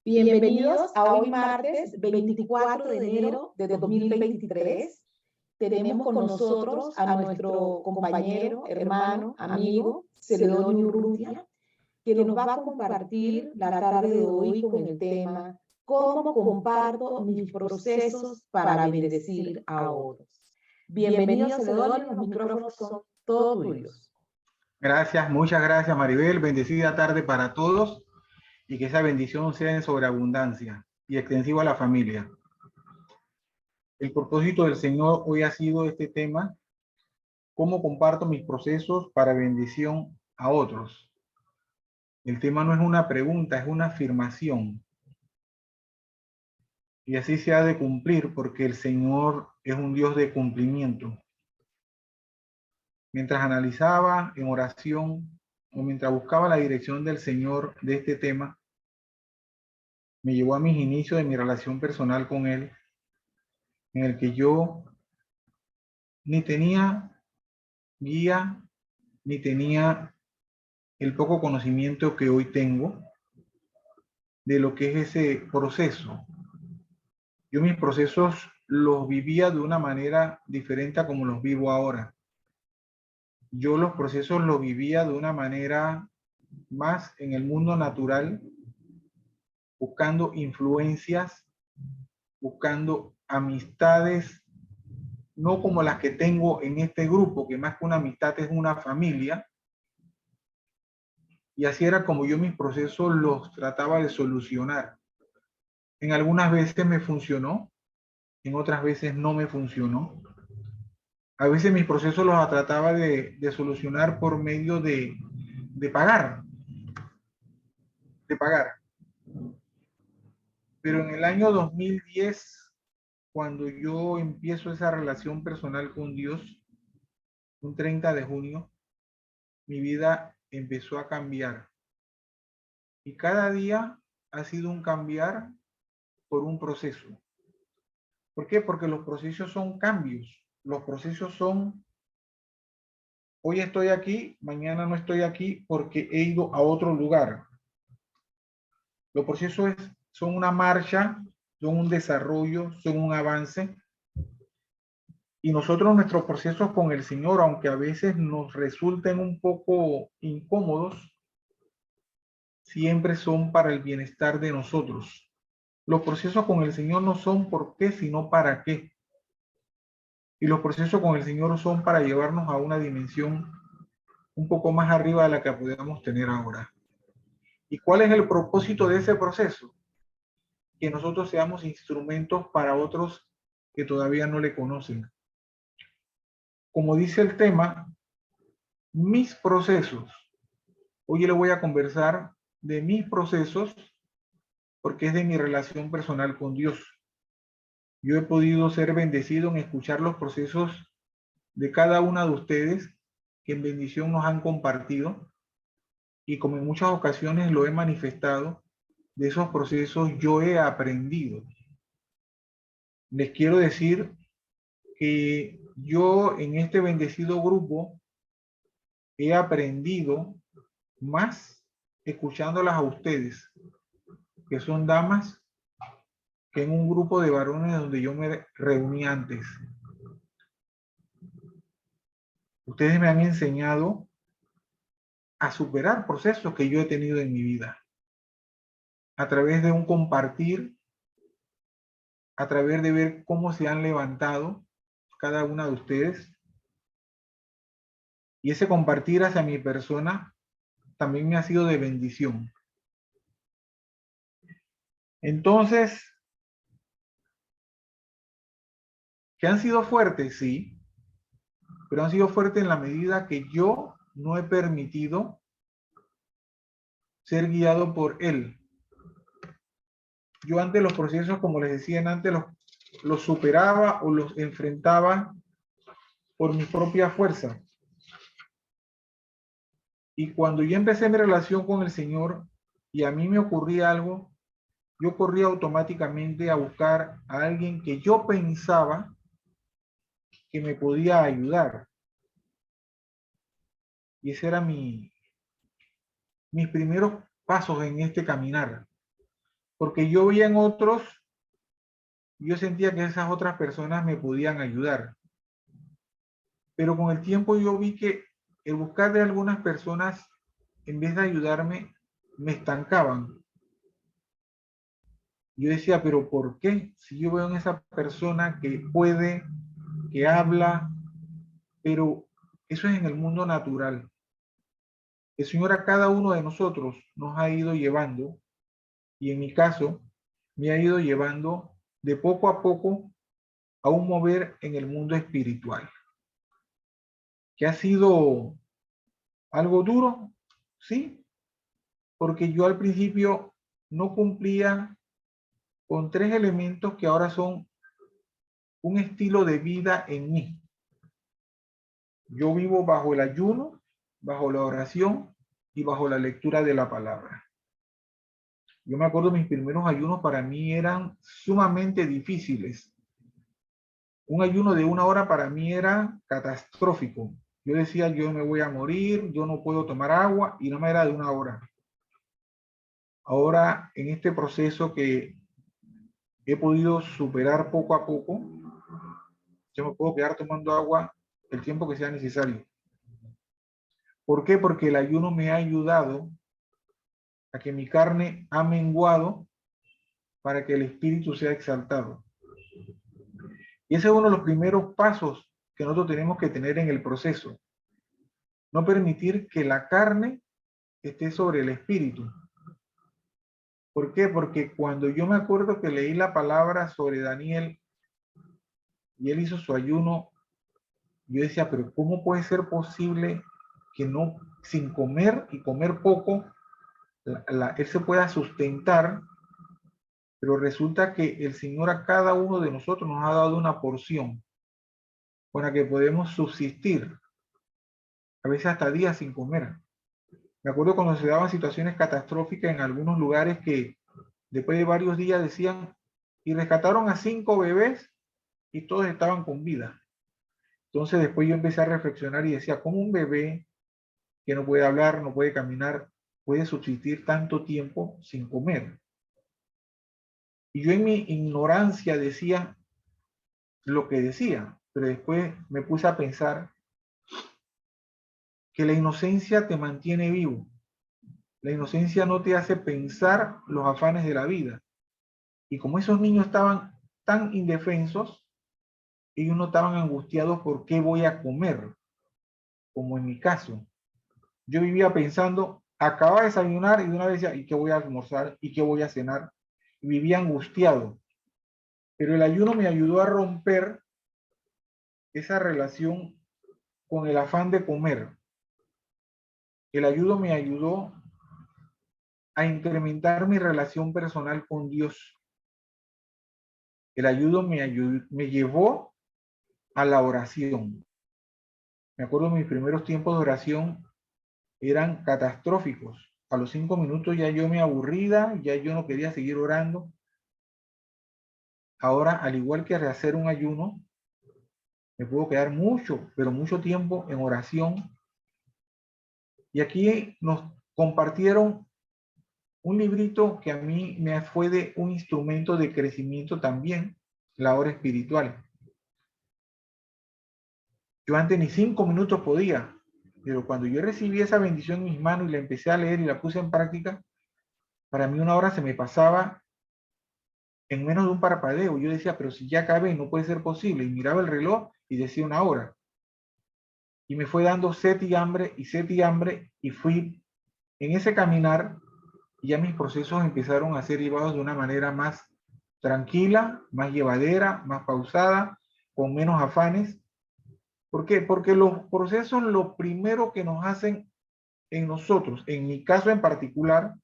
Bienvenidos a hoy martes 24 de enero de 2023. Tenemos con nosotros a nuestro compañero, hermano, amigo, Celedonio Urrutia, que nos va a compartir la tarde de hoy con el tema ¿Cómo comparto mis procesos para bendecir a otros? Bienvenido, Celedonio, los micrófonos son todos tuyos. Gracias, muchas gracias, Maribel. Bendecida tarde para todos y que esa bendición sea en sobreabundancia y extensivo a la familia. El propósito del Señor hoy ha sido este tema: ¿cómo comparto mis procesos para bendición a otros? El tema no es una pregunta, es una afirmación. Y así se ha de cumplir porque el Señor es un Dios de cumplimiento. Mientras analizaba en oración o mientras buscaba la dirección del Señor de este tema, me llevó a mis inicios de mi relación personal con Él, en el que yo ni tenía guía, ni tenía el poco conocimiento que hoy tengo de lo que es ese proceso. Yo mis procesos los vivía de una manera diferente a como los vivo ahora. Yo los procesos los vivía de una manera más en el mundo natural, buscando influencias, buscando amistades, no como las que tengo en este grupo, que más que una amistad es una familia. Y así era como yo mis procesos los trataba de solucionar. En algunas veces me funcionó, en otras veces no me funcionó. A veces mis procesos los trataba de solucionar por medio de pagar. Pero en el año 2010, cuando yo empiezo esa relación personal con Dios, un 30 de junio, mi vida empezó a cambiar. Y cada día ha sido un cambiar por un proceso. ¿Por qué? Porque los procesos son cambios. Los procesos son, hoy estoy aquí, mañana no estoy aquí porque he ido a otro lugar. Los procesos son una marcha, son un desarrollo, son un avance. Y nosotros nuestros procesos con el Señor, aunque a veces nos resulten un poco incómodos, siempre son para el bienestar de nosotros. Los procesos con el Señor no son por qué, sino para qué. Y los procesos con el Señor son para llevarnos a una dimensión un poco más arriba de la que podamos tener ahora. ¿Y cuál es el propósito de ese proceso? Que nosotros seamos instrumentos para otros que todavía no le conocen. Como dice el tema, mis procesos. Hoy le voy a conversar de mis procesos porque es de mi relación personal con Dios. Yo he podido ser bendecido en escuchar los procesos de cada una de ustedes que en bendición nos han compartido, y como en muchas ocasiones lo he manifestado, de esos procesos yo he aprendido. Les quiero decir que yo en este bendecido grupo he aprendido más escuchándolas a ustedes, que son damas, que en un grupo de varones donde yo me reuní antes. Ustedes me han enseñado a superar procesos que yo he tenido en mi vida, a través de un compartir, a través de ver cómo se han levantado cada una de ustedes. Y ese compartir hacia mi persona también me ha sido de bendición. Entonces, ¿que han sido fuertes? Sí, pero han sido fuertes en la medida que yo no he permitido ser guiado por Él. Yo antes los procesos, como les decía antes, los superaba o los enfrentaba por mi propia fuerza. Y cuando yo empecé mi relación con el Señor y a mí me ocurría algo, yo corría automáticamente a buscar a alguien que yo pensaba que me podía ayudar. Y ese era mis primeros pasos en este caminar. porque yo veía en otros, yo sentía que esas otras personas me podían ayudar. Pero con el tiempo yo vi que el buscar de algunas personas, en vez de ayudarme, me estancaban. Yo decía, pero ¿por qué? Si yo veo en esa persona que puede, que habla, pero eso es en el mundo natural. El Señor a cada uno de nosotros nos ha ido llevando, y en mi caso, me ha ido llevando de poco a poco a un mover en el mundo espiritual. ¿Que ha sido algo duro? Sí, porque yo al principio no cumplía con 3 elementos que ahora son un estilo de vida en mí. Yo vivo bajo el ayuno, bajo la oración y bajo la lectura de la palabra. Yo me acuerdo mis primeros ayunos para mí eran sumamente difíciles. Un ayuno de 1 hora para mí era catastrófico. Yo decía, yo me voy a morir, yo no puedo tomar agua, y no me era de 1 hora. Ahora, en este proceso que he podido superar poco a poco, yo me puedo quedar tomando agua el tiempo que sea necesario. ¿Por qué? Porque el ayuno me ha ayudado a que mi carne ha menguado para que el espíritu sea exaltado. Y ese es uno de los primeros pasos que nosotros tenemos que tener en el proceso. No permitir que la carne esté sobre el espíritu. ¿Por qué? Porque cuando yo me acuerdo que leí la palabra sobre Daniel y él hizo su ayuno, yo decía, pero ¿cómo puede ser posible que no, sin comer y comer poco, él se pueda sustentar? Pero resulta que el Señor a cada uno de nosotros nos ha dado una porción con la que podemos subsistir, a veces hasta días sin comer. Me acuerdo cuando se daban situaciones catastróficas en algunos lugares que después de varios días decían, y rescataron a 5 bebés y todos estaban con vida. Entonces después yo empecé a reflexionar y decía, ¿cómo un bebé que no puede hablar, no puede caminar, puede subsistir tanto tiempo sin comer? Y yo en mi ignorancia decía lo que decía, pero después me puse a pensar que la inocencia te mantiene vivo. La inocencia no te hace pensar los afanes de la vida. Y como esos niños estaban tan indefensos, ellos no estaban angustiados por qué voy a comer, como en mi caso. Yo vivía pensando, acababa de desayunar y de una vez decía, ¿y qué voy a almorzar? ¿Y qué voy a cenar? Y vivía angustiado. Pero el ayuno me ayudó a romper esa relación con el afán de comer. El ayuno me ayudó a incrementar mi relación personal con Dios. El ayuno me llevó a la oración. Me acuerdo mis primeros tiempos de oración eran catastróficos. A los 5 minutos ya yo me aburría, ya yo no quería seguir orando. Ahora, al igual que rehacer un ayuno, me puedo quedar mucho, pero mucho tiempo en oración. Y aquí nos compartieron un librito que a mí me fue de un instrumento de crecimiento también, la hora espiritual. Yo antes ni 5 minutos podía, pero cuando yo recibí esa bendición en mis manos y la empecé a leer y la puse en práctica, para mí 1 hora se me pasaba en menos de un parpadeo. Yo decía, pero si ya acabé, no puede ser posible. Y miraba el reloj y decía 1 hora. Y me fue dando sed y hambre, y fui en ese caminar, y ya mis procesos empezaron a ser llevados de una manera más tranquila, más llevadera, más pausada, con menos afanes. ¿Por qué? Porque los procesos, lo primero que nos hacen en nosotros, en mi caso en particular,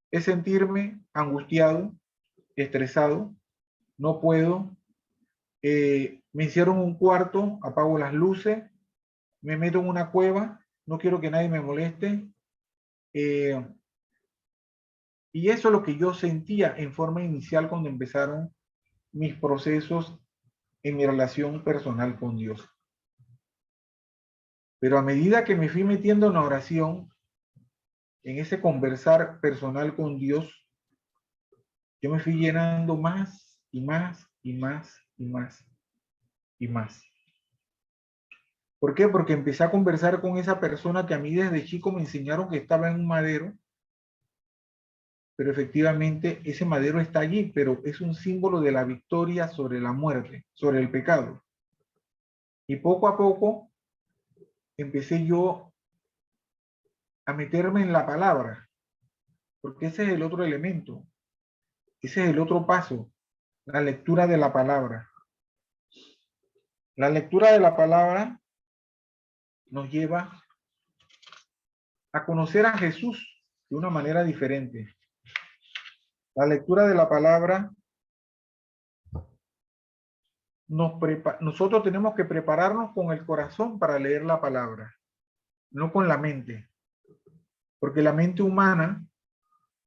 es sentirme angustiado, estresado, no puedo, me encierro en un cuarto, apago las luces, me meto en una cueva, no quiero que nadie me moleste. Y eso es lo que yo sentía en forma inicial cuando empezaron mis procesos en mi relación personal con Dios. Pero a medida que me fui metiendo en la oración, en ese conversar personal con Dios, yo me fui llenando más y más y más y más y más. ¿Por qué? Porque empecé a conversar con esa persona que a mí desde chico me enseñaron que estaba en un madero, pero efectivamente ese madero está allí, pero es un símbolo de la victoria sobre la muerte, sobre el pecado. Y poco a poco empecé yo a meterme en la palabra, porque ese es el otro elemento, ese es el otro paso, la lectura de la palabra. La lectura de la palabra nos lleva a conocer a Jesús de una manera diferente. La lectura de la palabra nosotros tenemos que prepararnos con el corazón para leer la palabra, no con la mente. Porque la mente humana,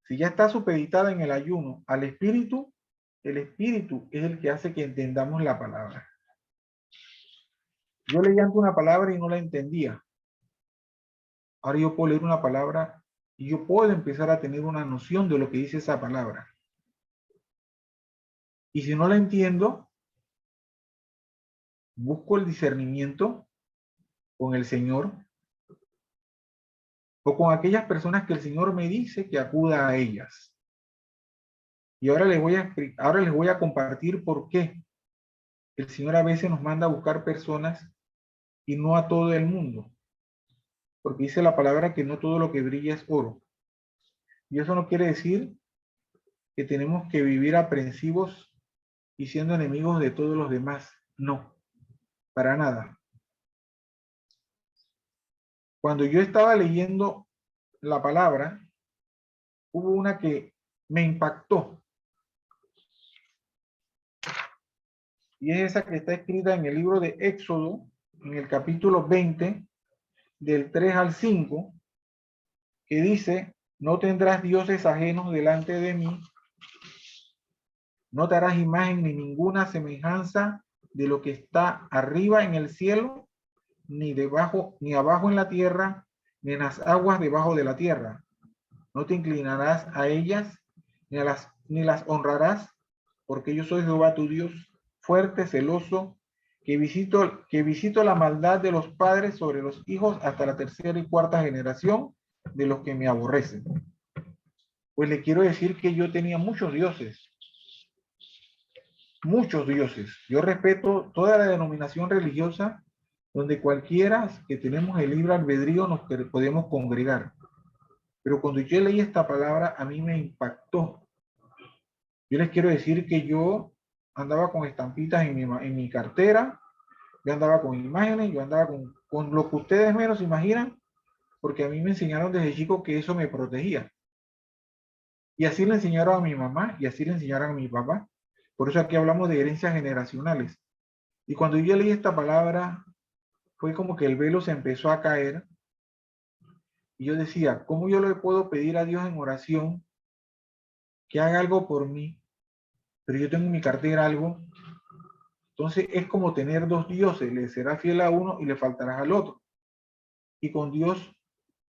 si ya está supeditada en el ayuno al espíritu, el espíritu es el que hace que entendamos la palabra. Yo leía antes una palabra y no la entendía. Ahora yo puedo leer una palabra y yo puedo empezar a tener una noción de lo que dice esa palabra. Y si no la entiendo, busco el discernimiento con el Señor o con aquellas personas que el Señor me dice que acuda a ellas. Y ahora les voy a compartir por qué el Señor a veces nos manda a buscar personas y no a todo el mundo. Porque dice la palabra que no todo lo que brilla es oro. Y eso no quiere decir que tenemos que vivir aprensivos y siendo enemigos de todos los demás. No, para nada. Cuando yo estaba leyendo la palabra, hubo una que me impactó. Y es esa que está escrita en el libro de Éxodo, en el capítulo 20, del 3 al 5, que dice, no tendrás dioses ajenos delante de mí, no te harás imagen ni ninguna semejanza de lo que está arriba en el cielo, ni debajo, ni abajo en la tierra, ni en las aguas debajo de la tierra. No te inclinarás a ellas, ni las honrarás, porque yo soy Jehová tu Dios, fuerte, celoso, que visito la maldad de los padres sobre los hijos hasta la tercera y cuarta generación de los que me aborrecen. Pues le quiero decir que yo tenía muchos dioses. Muchos dioses. Yo respeto toda la denominación religiosa donde cualquiera que tenemos el libre albedrío nos podemos congregar. Pero cuando yo leí esta palabra, a mí me impactó. Yo les quiero decir que yo andaba con estampitas en mi cartera, yo andaba con imágenes, yo andaba con lo que ustedes menos imaginan, porque a mí me enseñaron desde chico que eso me protegía. Y así le enseñaron a mi mamá y así le enseñaron a mi papá. Por eso aquí hablamos de herencias generacionales. Y cuando yo leí esta palabra, fue como que el velo se empezó a caer. Y yo decía, ¿cómo yo le puedo pedir a Dios en oración que haga algo por mí? Pero yo tengo en mi cartera algo. Entonces es como tener dos dioses, le serás fiel a uno y le faltarás al otro. Y con Dios,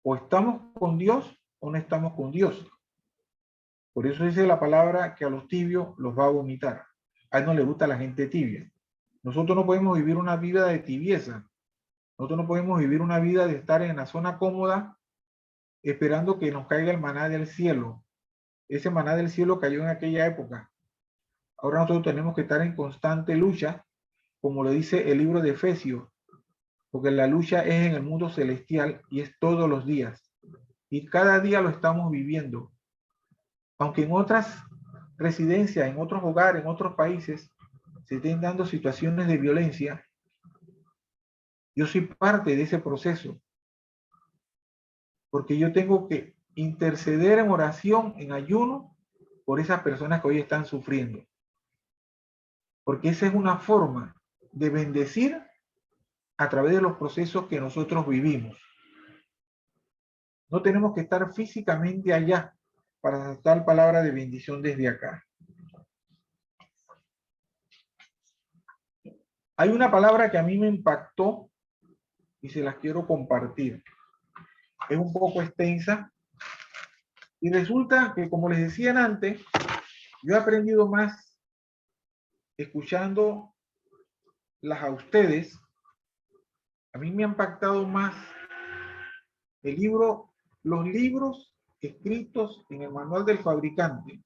o estamos con Dios o no estamos con Dios. Por eso dice la palabra que a los tibios los va a vomitar. A él no le gusta la gente tibia. Nosotros no podemos vivir una vida de tibieza. Nosotros no podemos vivir una vida de estar en la zona cómoda esperando que nos caiga el maná del cielo. Ese maná del cielo cayó en aquella época. Ahora nosotros tenemos que estar en constante lucha, como lo dice el libro de Efesios, porque la lucha es en el mundo celestial y es todos los días. Y cada día lo estamos viviendo. Aunque en otras residencias, en otros hogares, en otros países, se estén dando situaciones de violencia, yo soy parte de ese proceso. Porque yo tengo que interceder en oración, en ayuno, por esas personas que hoy están sufriendo. Porque esa es una forma de bendecir a través de los procesos que nosotros vivimos. No tenemos que estar físicamente allá para dar palabra de bendición desde acá. Hay una palabra que a mí me impactó y se las quiero compartir. Es un poco extensa y resulta que, como les decía antes, Yo he aprendido más escuchándolas a ustedes. A mí me ha impactado más los libros escritos en el manual del fabricante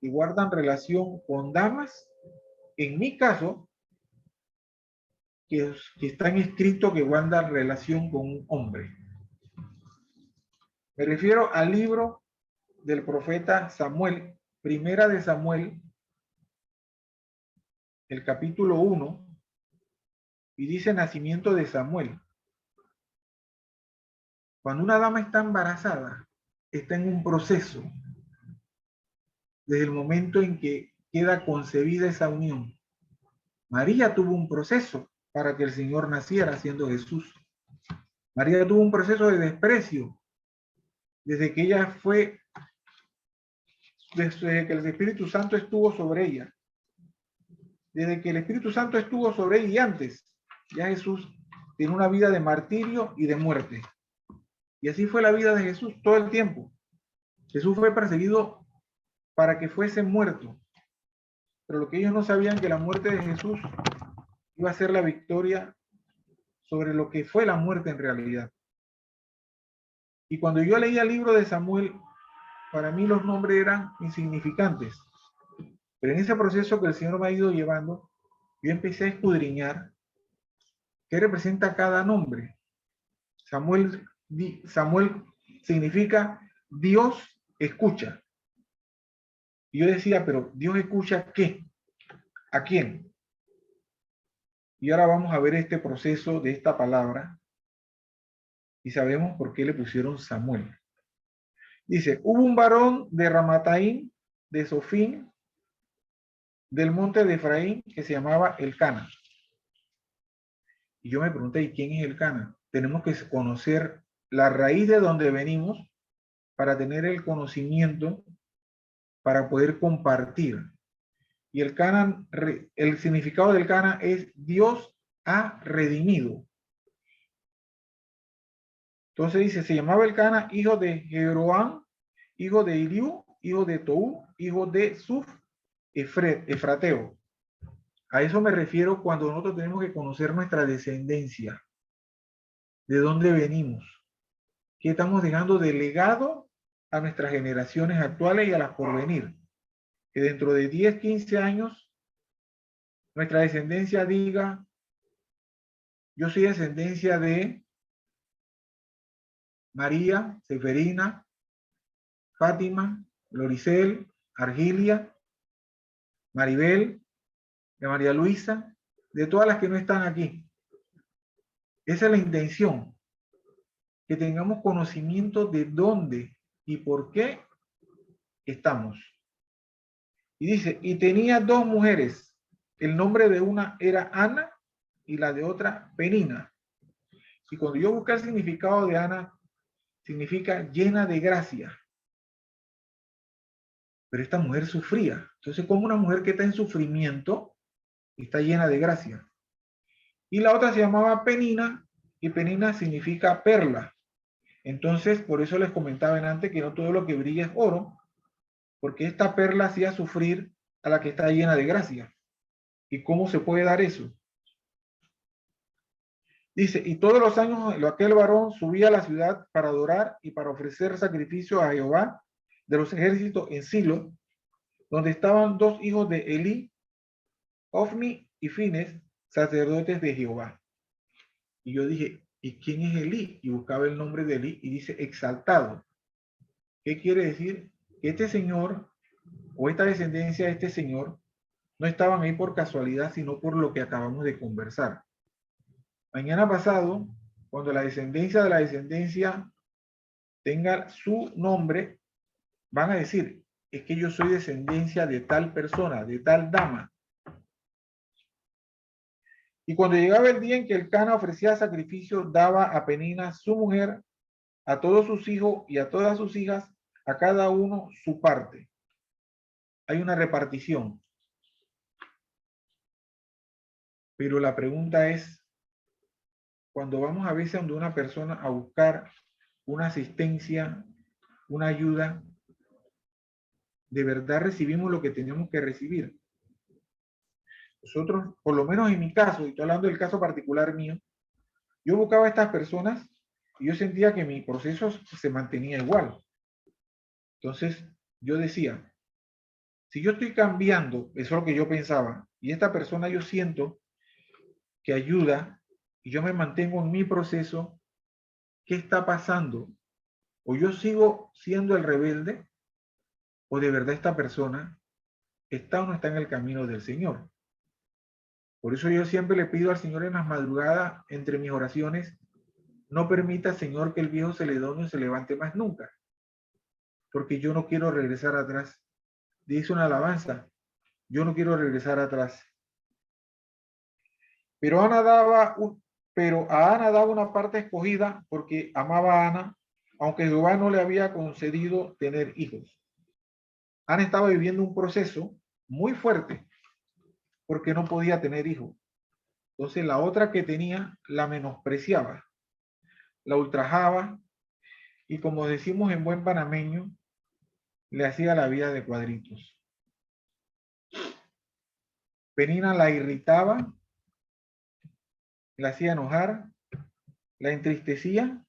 que guardan relación con damas, en mi caso, que están escritos que guardan relación con un hombre. Me refiero al libro del profeta Samuel, Primera de Samuel, el capítulo 1, y dice nacimiento de Samuel. Cuando una dama está embarazada, está en un proceso desde el momento en que queda concebida esa unión. María tuvo un proceso para que el Señor naciera siendo Jesús. María tuvo un proceso de desprecio desde que ella fue, desde que el Espíritu Santo estuvo sobre ella. Desde que el Espíritu Santo estuvo sobre ella y antes, ya Jesús tiene una vida de martirio y de muerte. Y así fue la vida de Jesús todo el tiempo. Jesús fue perseguido para que fuese muerto. Pero lo que ellos no sabían que la muerte de Jesús iba a ser la victoria sobre lo que fue la muerte en realidad. Y cuando yo leía el libro de Samuel, para mí los nombres eran insignificantes. Pero en ese proceso que el Señor me ha ido llevando, yo empecé a escudriñar qué representa cada nombre. Samuel significa Dios escucha. Y yo decía, pero ¿Dios escucha qué? ¿A quién? Y ahora vamos a ver este proceso de esta palabra y sabemos por qué le pusieron Samuel. Dice, hubo un varón de Ramataim, de Sofín, del monte de Efraín, que se llamaba Elcana. Y yo me pregunté, ¿y quién es Elcana? Tenemos que conocer la raíz de donde venimos para tener el conocimiento para poder compartir. Y el significado del Cana es Dios ha redimido. Entonces dice, se llamaba Elcana, hijo de Jeroam, hijo de Eliú, hijo de Tou, hijo de Suf, Efrateo. A eso me refiero cuando nosotros tenemos que conocer nuestra descendencia, de dónde venimos, qué estamos dejando de legado a nuestras generaciones actuales y a las por venir. Que dentro de 10, 15 años, nuestra descendencia diga, yo soy descendencia de María, Seferina, Fátima, Loricel, Argilia, Maribel, de María Luisa, de todas las que no están aquí. Esa es la intención, que tengamos conocimiento de dónde y por qué estamos. Y dice, y tenía dos mujeres, el nombre de una era Ana y la de otra Penina. Y cuando yo busqué el significado de Ana, significa llena de gracia. Pero esta mujer sufría. Entonces, como una mujer que está en sufrimiento, está llena de gracia. Y la otra se llamaba Penina, y Penina significa perla. Entonces, por eso les comentaba antes que no todo lo que brilla es oro, porque esta perla hacía sufrir a la que está llena de gracia. ¿Y cómo se puede dar eso? Dice, y todos los años aquel varón subía a la ciudad para adorar y para ofrecer sacrificio a Jehová de los ejércitos en Silo, donde estaban dos hijos de Elí, Ofni y Fines, sacerdotes de Jehová. Y yo dije, ¿y quién es Elí? Y buscaba el nombre de Elí y dice exaltado. ¿Qué quiere decir? Que este señor o esta descendencia de este señor no estaban ahí por casualidad, sino por lo que acabamos de conversar. Mañana pasado, cuando la descendencia de la descendencia tenga su nombre, van a decir, es que yo soy descendencia de tal persona, de tal dama. Y cuando llegaba el día en que Elcana ofrecía sacrificio, daba a Penina, su mujer, a todos sus hijos y a todas sus hijas, a cada uno su parte. Hay una repartición. Pero la pregunta es, cuando vamos a veces donde una persona a buscar una asistencia, una ayuda, de verdad recibimos lo que tenemos que recibir. Nosotros, por lo menos en mi caso, y estoy hablando del caso particular mío, yo buscaba a estas personas y yo sentía que mi proceso se mantenía igual. Entonces, yo decía, si yo estoy cambiando, eso es lo que yo pensaba, y esta persona yo siento que ayuda y yo me mantengo en mi proceso, ¿qué está pasando? O yo sigo siendo el rebelde, o de verdad esta persona está o no está en el camino del Señor. Por eso yo siempre le pido al Señor en las madrugadas, entre mis oraciones, no permita, Señor, que el viejo celedonio se levante más nunca, porque yo no quiero regresar atrás. Dice una alabanza, yo no quiero regresar atrás. Pero a Ana daba una parte escogida porque amaba a Ana, aunque Jehová no le había concedido tener hijos. Ana estaba viviendo un proceso muy fuerte porque no podía tener hijos. Entonces la otra que tenía la menospreciaba, la ultrajaba y, como decimos en buen panameño, le hacía la vida de cuadritos. Penina la irritaba, la hacía enojar, la entristecía,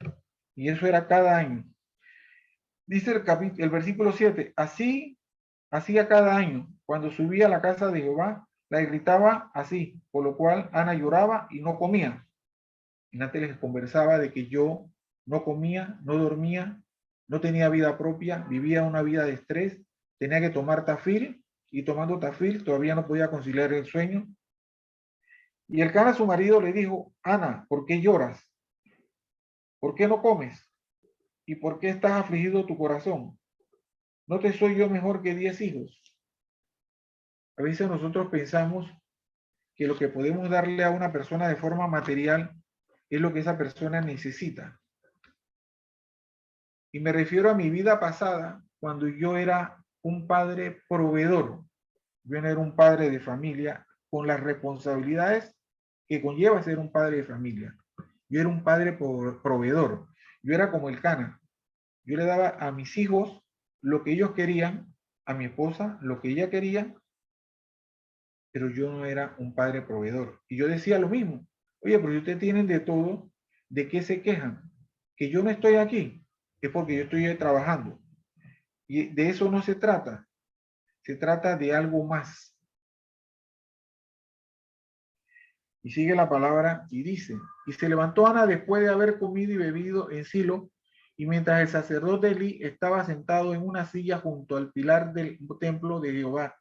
y eso era cada año. Dice el versículo 7, así hacía cada año, cuando subía a la casa de Jehová, la irritaba así, por lo cual Ana lloraba y no comía. Y antes les conversaba de que yo no comía, no dormía, no tenía vida propia, vivía una vida de estrés, tenía que tomar tafil, y tomando tafil todavía no podía conciliar el sueño. Y el Cana, su marido, le dijo, Ana, ¿por qué lloras? ¿Por qué no comes? ¿Y por qué estás afligido tu corazón? ¿No te soy yo mejor que 10 hijos? A veces nosotros pensamos que lo que podemos darle a una persona de forma material es lo que esa persona necesita. Y me refiero a mi vida pasada, cuando yo era un padre proveedor. Yo no era un padre de familia con las responsabilidades que conlleva ser un padre de familia. Yo era un padre proveedor. Yo era como el Cana. Yo le daba a mis hijos lo que ellos querían, a mi esposa lo que ella quería, pero yo no era un padre proveedor. Y yo decía lo mismo. Oye, pero si ustedes tienen de todo, ¿de qué se quejan? Que yo no estoy aquí, es porque yo estoy trabajando. Y de eso no se trata. Se trata de algo más. Y sigue la palabra y dice, y se levantó Ana después de haber comido y bebido en Silo, y mientras el sacerdote Elí estaba sentado en una silla junto al pilar del templo de Jehová.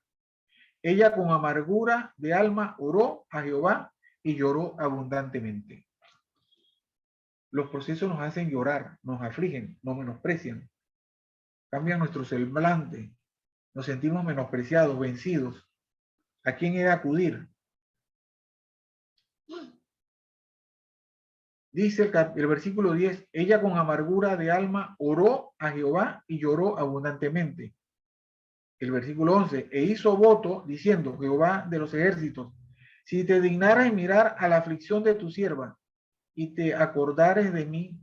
Ella con amargura de alma oró a Jehová y lloró abundantemente. Los procesos nos hacen llorar, nos afligen, nos menosprecian, cambian nuestro semblante, nos sentimos menospreciados, vencidos. ¿A quién he de acudir? Dice el versículo 10, ella con amargura de alma oró a Jehová y lloró abundantemente. El versículo 11, e hizo voto diciendo, Jehová de los ejércitos, si te dignaras mirar a la aflicción de tu sierva y te acordares de mí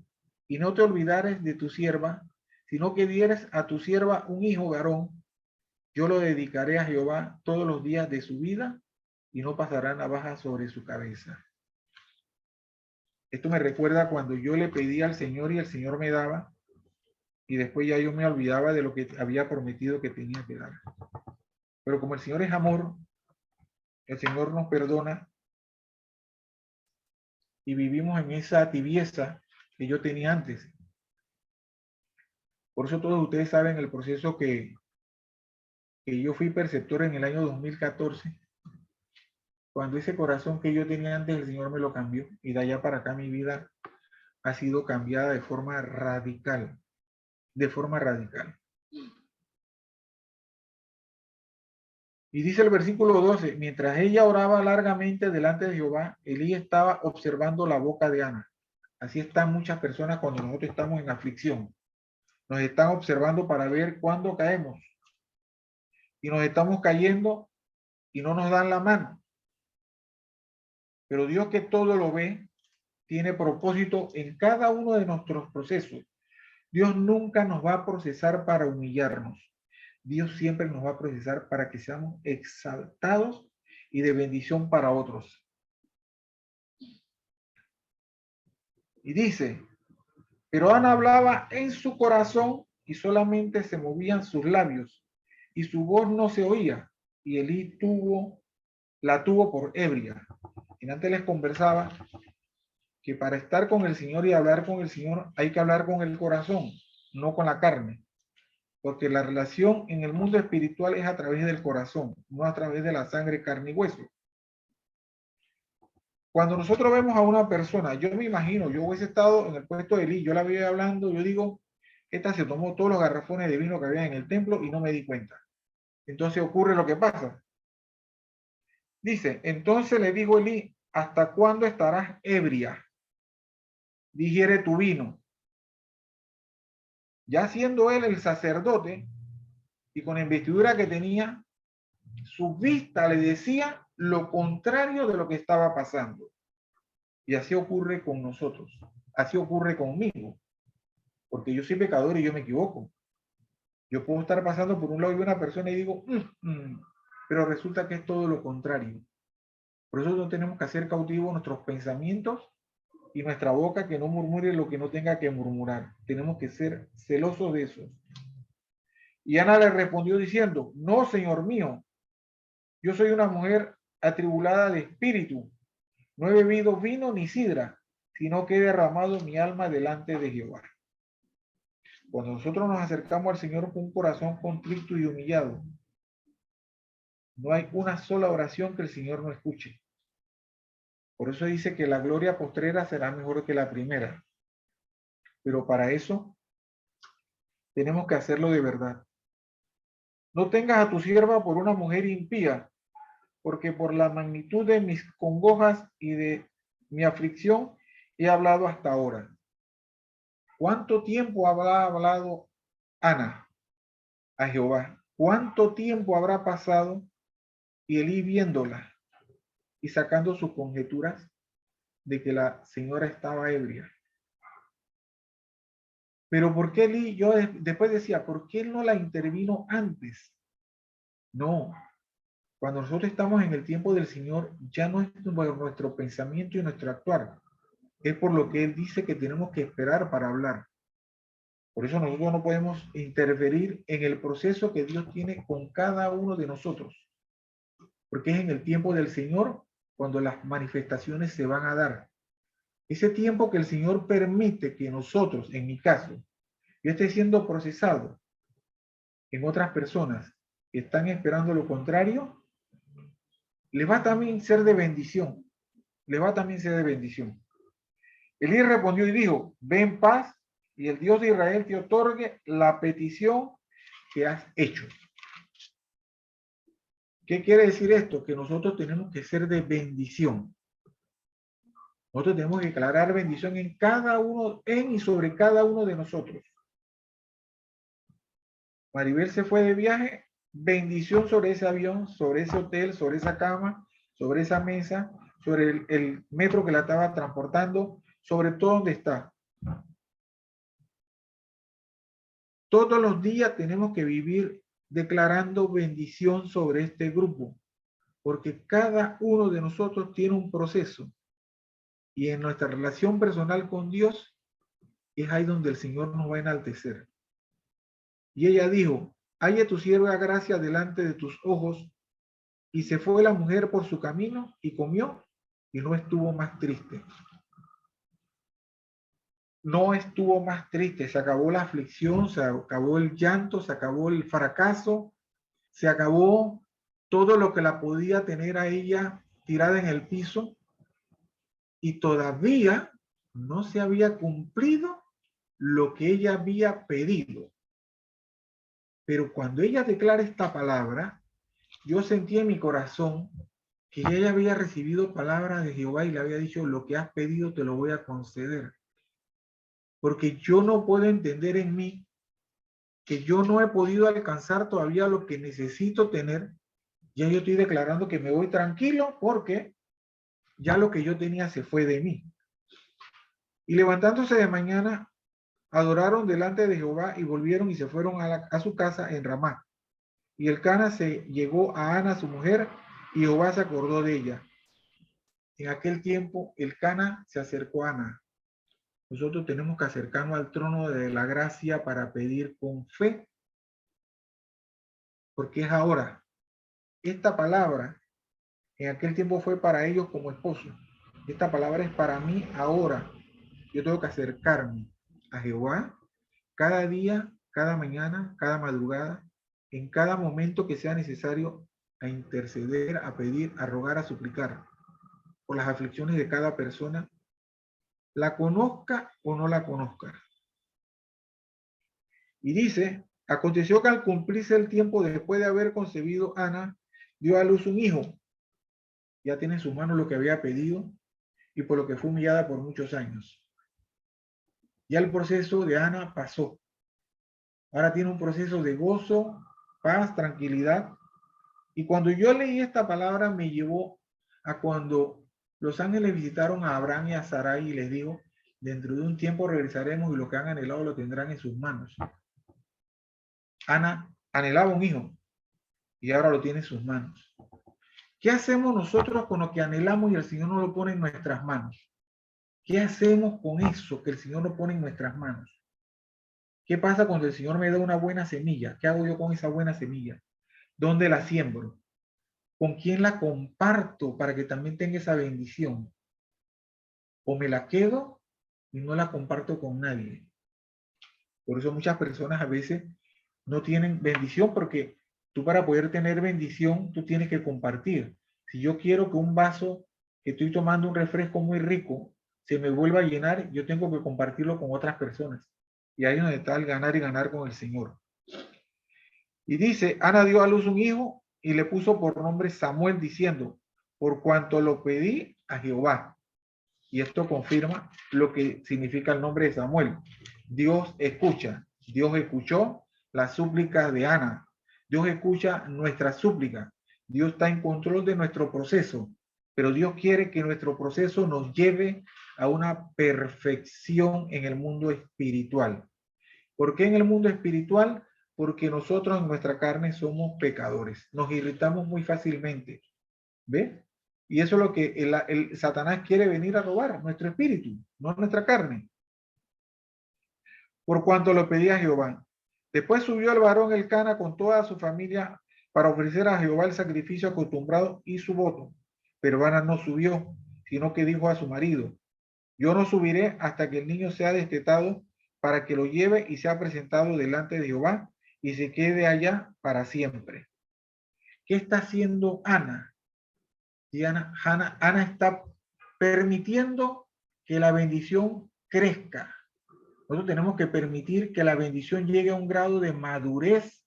y no te olvidares de tu sierva, sino que dieres a tu sierva un hijo varón, yo lo dedicaré a Jehová todos los días de su vida y no pasará navaja sobre su cabeza. Esto me recuerda cuando yo le pedí al Señor y el Señor me daba, y después ya yo me olvidaba de lo que había prometido que tenía que dar. Pero como el Señor es amor, el Señor nos perdona y vivimos en esa tibieza que yo tenía antes. Por eso todos ustedes saben el proceso que yo fui perceptor en el año 2014, cuando ese corazón que yo tenía antes, el Señor me lo cambió, y de allá para acá mi vida ha sido cambiada de forma radical, Y dice el versículo 12, mientras ella oraba largamente delante de Jehová, Elí estaba observando la boca de Ana. Así están muchas personas cuando nosotros estamos en aflicción. Nos están observando para ver cuándo caemos. Y nos estamos cayendo y no nos dan la mano. Pero Dios, que todo lo ve, tiene propósito en cada uno de nuestros procesos. Dios nunca nos va a procesar para humillarnos. Dios siempre nos va a procesar para que seamos exaltados y de bendición para otros. Y dice, pero Ana hablaba en su corazón y solamente se movían sus labios y su voz no se oía. Y Elí la tuvo por ebria. Y antes les conversaba que para estar con el Señor y hablar con el Señor hay que hablar con el corazón, no con la carne. Porque la relación en el mundo espiritual es a través del corazón, no a través de la sangre, carne y hueso. Cuando nosotros vemos a una persona, yo me imagino, yo hubiese estado en el puesto de Elí, yo la veía hablando, yo digo, esta se tomó todos los garrafones de vino que había en el templo y no me di cuenta. Entonces ocurre lo que pasa. Dice, entonces le dijo Elí, ¿hasta cuándo estarás ebria? Digiere tu vino. Ya siendo él el sacerdote y con la investidura que tenía, su vista le decía lo contrario de lo que estaba pasando. Y así ocurre con nosotros, así ocurre conmigo, porque yo soy pecador y yo me equivoco. Yo puedo estar pasando por un lado de una persona y digo, pero resulta que es todo lo contrario. Por eso no tenemos que hacer cautivos nuestros pensamientos y nuestra boca que no murmure lo que no tenga que murmurar. Tenemos que ser celosos de eso. Y Ana le respondió diciendo, no, Señor mío, yo soy una mujer atribulada de espíritu. No he bebido vino ni sidra, sino que he derramado mi alma delante de Jehová. Cuando nosotros nos acercamos al Señor con un corazón contrito y humillado, no hay una sola oración que el Señor no escuche. Por eso dice que la gloria postrera será mejor que la primera. Pero para eso tenemos que hacerlo de verdad. No tengas a tu sierva por una mujer impía, porque por la magnitud de mis congojas y de mi aflicción he hablado hasta ahora. ¿Cuánto tiempo habrá hablado Ana a Jehová? ¿Cuánto tiempo habrá pasado? Y Elí viéndola y sacando sus conjeturas de que la señora estaba ebria. Pero ¿por qué Elí? Yo después decía, ¿por qué él no la intervino antes? No, cuando nosotros estamos en el tiempo del Señor, ya no es por nuestro pensamiento y nuestro actuar, es por lo que Él dice que tenemos que esperar para hablar. Por eso nosotros no podemos interferir en el proceso que Dios tiene con cada uno de nosotros, porque es en el tiempo del Señor cuando las manifestaciones se van a dar. Ese tiempo que el Señor permite que nosotros, en mi caso, yo esté siendo procesado en otras personas que están esperando lo contrario, le va también a ser de bendición. Le va también a ser de bendición. Elí respondió y dijo, ve en paz y el Dios de Israel te otorgue la petición que has hecho. ¿Qué quiere decir esto? Que nosotros tenemos que ser de bendición. Nosotros tenemos que declarar bendición en cada uno, en y sobre cada uno de nosotros. Maribel se fue de viaje, bendición sobre ese avión, sobre ese hotel, sobre esa cama, sobre esa mesa, sobre el metro que la estaba transportando, sobre todo donde está. Todos los días tenemos que vivir declarando bendición sobre este grupo, porque cada uno de nosotros tiene un proceso y en nuestra relación personal con Dios es ahí donde el Señor nos va a enaltecer. Y ella dijo, haya tu sierva gracia delante de tus ojos, y se fue la mujer por su camino y comió y no estuvo más triste. No estuvo más triste, se acabó la aflicción, se acabó el llanto, se acabó el fracaso, se acabó todo lo que la podía tener a ella tirada en el piso y todavía no se había cumplido lo que ella había pedido. Pero cuando ella declara esta palabra, yo sentí en mi corazón que ella había recibido palabra de Jehová y le había dicho, lo que has pedido te lo voy a conceder. Porque yo no puedo entender en mí que yo no he podido alcanzar todavía lo que necesito tener. Ya yo estoy declarando que me voy tranquilo porque ya lo que yo tenía se fue de mí. Y levantándose de mañana, adoraron delante de Jehová y volvieron y se fueron a su casa en Ramá. Y Elcana se llegó a Ana, su mujer, y Jehová se acordó de ella. En aquel tiempo, Elcana se acercó a Ana. Nosotros tenemos que acercarnos al trono de la gracia para pedir con fe, porque es ahora. Esta palabra en aquel tiempo fue para ellos como esposo. Esta palabra es para mí ahora. Yo tengo que acercarme a Jehová cada día, cada mañana, cada madrugada, en cada momento que sea necesario, a interceder, a pedir, a rogar, a suplicar por las aflicciones de cada persona, la conozca o no la conozca. Y dice, aconteció que al cumplirse el tiempo después de haber concebido Ana, dio a luz un hijo. Ya tiene en sus manos lo que había pedido y por lo que fue humillada por muchos años. Ya el proceso de Ana pasó. Ahora tiene un proceso de gozo, paz, tranquilidad. Y cuando yo leí esta palabra me llevó a cuando los ángeles visitaron a Abraham y a Sarai y les dijo, dentro de un tiempo regresaremos y lo que han anhelado lo tendrán en sus manos. Ana anhelaba un hijo y ahora lo tiene en sus manos. ¿Qué hacemos nosotros con lo que anhelamos y el Señor nos lo pone en nuestras manos? ¿Qué hacemos con eso que el Señor nos pone en nuestras manos? ¿Qué pasa cuando el Señor me da una buena semilla? ¿Qué hago yo con esa buena semilla? ¿Dónde la siembro? ¿Con quién la comparto para que también tenga esa bendición? ¿O me la quedo y no la comparto con nadie? Por eso muchas personas a veces no tienen bendición, porque tú para poder tener bendición, tú tienes que compartir. Si yo quiero que un vaso que estoy tomando un refresco muy rico se me vuelva a llenar, yo tengo que compartirlo con otras personas. Y ahí es donde está el ganar y ganar con el Señor. Y dice, Ana dio a luz un hijo y le puso por nombre Samuel, diciendo, por cuanto lo pedí a Jehová. Y esto confirma lo que significa el nombre de Samuel. Dios escucha. Dios escuchó las súplicas de Ana. Dios escucha nuestras súplicas. Dios está en control de nuestro proceso. Pero Dios quiere que nuestro proceso nos lleve a una perfección en el mundo espiritual. ¿Por qué en el mundo espiritual? Porque nosotros en nuestra carne somos pecadores. Nos irritamos muy fácilmente. ¿Ve? Y eso es lo que el Satanás quiere venir a robar, nuestro espíritu, no nuestra carne. Por cuanto lo pedía Jehová. Después subió el varón Elcana con toda su familia para ofrecer a Jehová el sacrificio acostumbrado y su voto. Pero Ana no subió, sino que dijo a su marido, yo no subiré hasta que el niño sea destetado para que lo lleve y sea presentado delante de Jehová y se quede allá para siempre. ¿Qué está haciendo Ana? Y Ana está permitiendo que la bendición crezca. Nosotros tenemos que permitir que la bendición llegue a un grado de madurez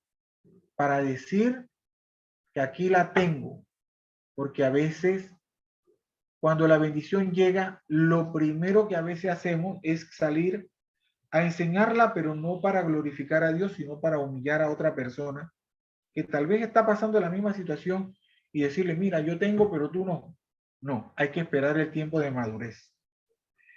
para decir que aquí la tengo. Porque a veces, cuando la bendición llega, lo primero que a veces hacemos es salir a enseñarla, pero no para glorificar a Dios, sino para humillar a otra persona que tal vez está pasando la misma situación y decirle, mira, yo tengo, pero tú no. No, hay que esperar el tiempo de madurez.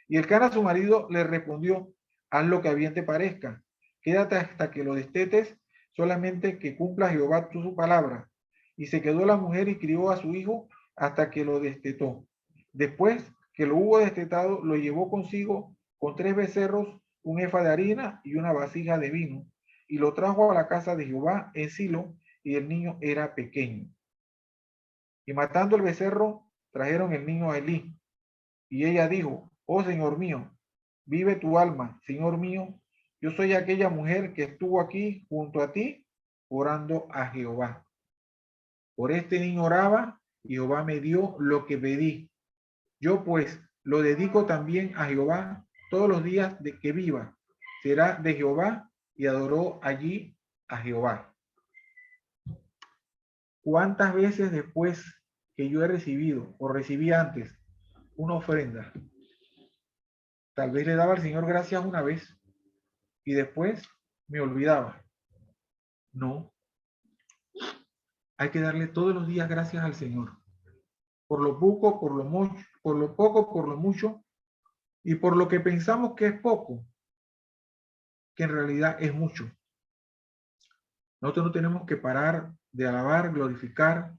Y Elcana, su marido, le respondió, haz lo que a bien te parezca. Quédate hasta que lo destetes, solamente que cumpla Jehová su palabra. Y se quedó la mujer y crió a su hijo hasta que lo destetó. Después que lo hubo destetado, lo llevó consigo con 3 becerros, un efa de harina y una vasija de vino. Y lo trajo a la casa de Jehová en Silo, y el niño era pequeño. Y matando el becerro, trajeron el niño a Elí. Y ella dijo, oh Señor mío, vive tu alma, Señor mío, yo soy aquella mujer que estuvo aquí junto a ti, orando a Jehová. Por este niño oraba, y Jehová me dio lo que pedí. Yo pues lo dedico también a Jehová todos los días de que viva. Será de Jehová, y adoró allí a Jehová. ¿Cuántas veces después que yo he recibido o recibí antes una ofrenda, tal vez le daba al Señor gracias una vez y después me olvidaba? No, hay que darle todos los días gracias al Señor. Por lo poco, por lo mucho, por lo poco, por lo mucho, y por lo que pensamos que es poco, que en realidad es mucho. Nosotros no tenemos que parar de alabar, glorificar,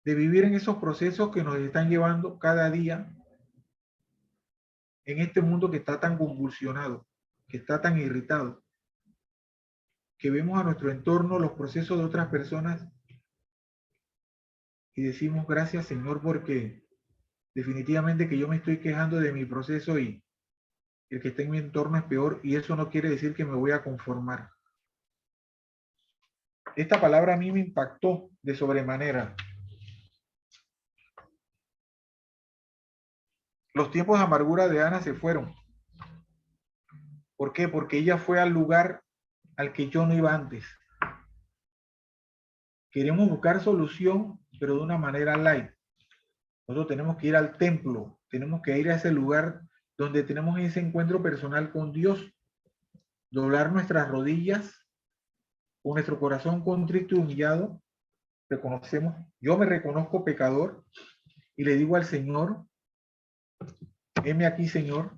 de vivir en esos procesos que nos están llevando cada día en este mundo que está tan convulsionado, que está tan irritado, que vemos a nuestro entorno los procesos de otras personas y decimos gracias Señor porque definitivamente que yo me estoy quejando de mi proceso y el que está en mi entorno es peor y eso no quiere decir que me voy a conformar. Esta palabra a mí me impactó de sobremanera. Los tiempos de amargura de Ana se fueron. ¿Por qué? Porque ella fue al lugar al que yo no iba antes. Queremos buscar solución, pero de una manera light. Nosotros tenemos que ir al templo, tenemos que ir a ese lugar donde tenemos ese encuentro personal con Dios, doblar nuestras rodillas, con nuestro corazón contrito y humillado, reconocemos, yo me reconozco pecador y le digo al Señor, heme aquí Señor,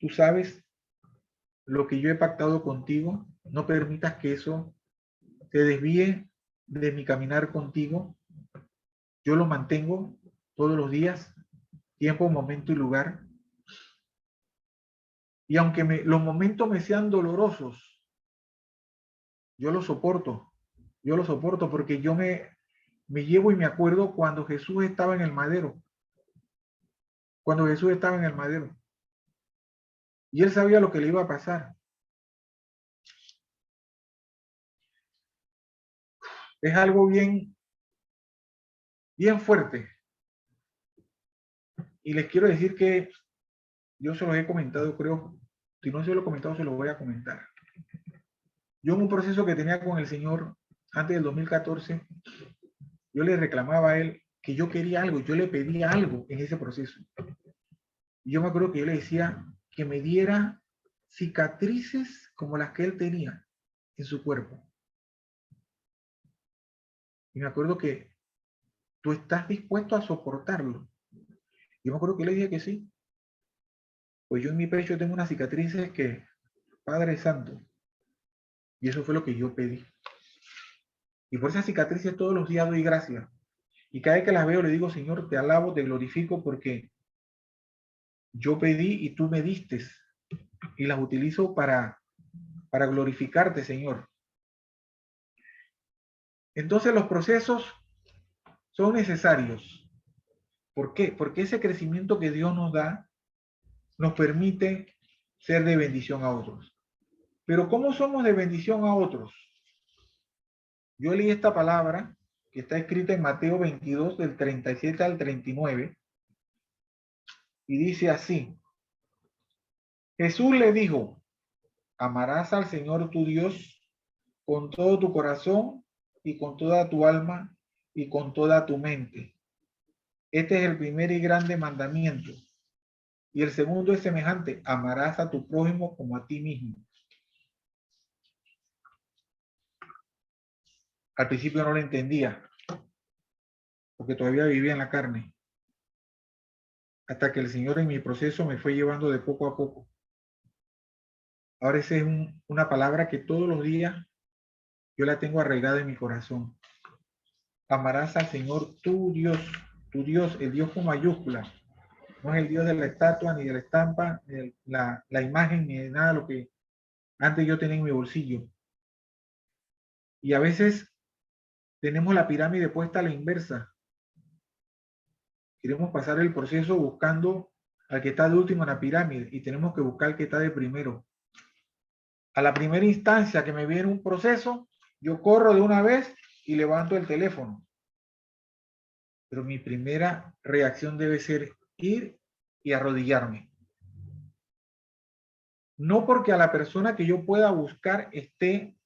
tú sabes lo que yo he pactado contigo, no permitas que eso te desvíe de mi caminar contigo, yo lo mantengo todos los días, tiempo, momento y lugar. Y aunque los momentos me sean dolorosos, yo lo soporto porque yo me llevo y me acuerdo cuando Jesús estaba en el madero, y él sabía lo que le iba a pasar. Es algo bien fuerte. Y les quiero decir que yo se los he comentado, creo, si no se lo he comentado, se lo voy a comentar. Yo en un proceso que tenía con el Señor antes del 2014, yo le reclamaba a él que yo quería algo, yo le pedía algo en ese proceso. Y yo me acuerdo que yo le decía que me diera cicatrices como las que él tenía en su cuerpo. Y me acuerdo que tú estás dispuesto a soportarlo. Y me acuerdo que le dije que sí. Pues yo en mi pecho tengo unas cicatrices que, Padre Santo, y eso fue lo que yo pedí. Y por esas cicatrices todos los días doy gracias. Y cada vez que las veo le digo, Señor, te alabo, te glorifico porque yo pedí y tú me diste. Y las utilizo para glorificarte, Señor. Entonces los procesos son necesarios. ¿Por qué? Porque ese crecimiento que Dios nos da nos permite ser de bendición a otros. Pero ¿cómo somos de bendición a otros? Yo leí esta palabra que está escrita en Mateo 22, del 37 al 39, y dice así: Jesús le dijo, amarás al Señor tu Dios con todo tu corazón y con toda tu alma y con toda tu mente. Este es el primer y grande mandamiento. Y el segundo es semejante, amarás a tu prójimo como a ti mismo. Al principio no lo entendía, porque todavía vivía en la carne. Hasta que el Señor en mi proceso me fue llevando de poco a poco. Ahora esa es una palabra que todos los días yo la tengo arraigada en mi corazón. Amarás al Señor tu Dios, el Dios con mayúscula. No es el Dios de la estatua, ni de la estampa, ni de la imagen, ni de nada lo que antes yo tenía en mi bolsillo. Y a veces tenemos la pirámide puesta a la inversa. Queremos pasar el proceso buscando al que está de último en la pirámide y tenemos que buscar al que está de primero. A la primera instancia que me viene un proceso, yo corro de una vez y levanto el teléfono. Pero mi primera reacción debe ser ir y arrodillarme. No porque a la persona que yo pueda buscar esté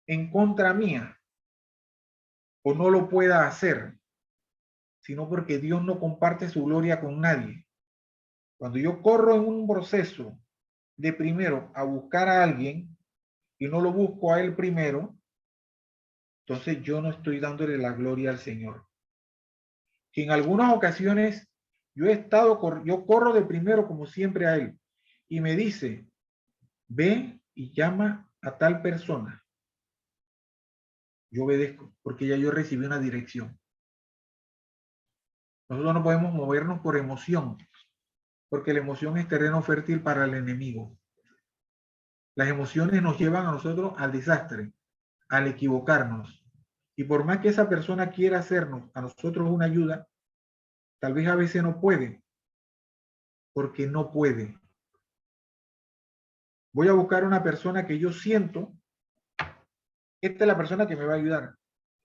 en contra mía o no lo pueda hacer, sino porque Dios no comparte su gloria con nadie. Cuando yo corro en un proceso de primero a buscar a alguien y no lo busco a él primero, entonces yo no estoy dándole la gloria al Señor. Que en algunas ocasiones yo corro de primero como siempre a él y me dice, ve y llama a tal persona, yo obedezco, porque ya yo recibí una dirección. Nosotros no podemos movernos por emoción, porque la emoción es terreno fértil para el enemigo. Las emociones nos llevan a nosotros al desastre, al equivocarnos. Y por más que esa persona quiera hacernos a nosotros una ayuda, tal vez a veces no puede, porque no puede. Voy a buscar una persona que yo siento, esta es la persona que me va a ayudar.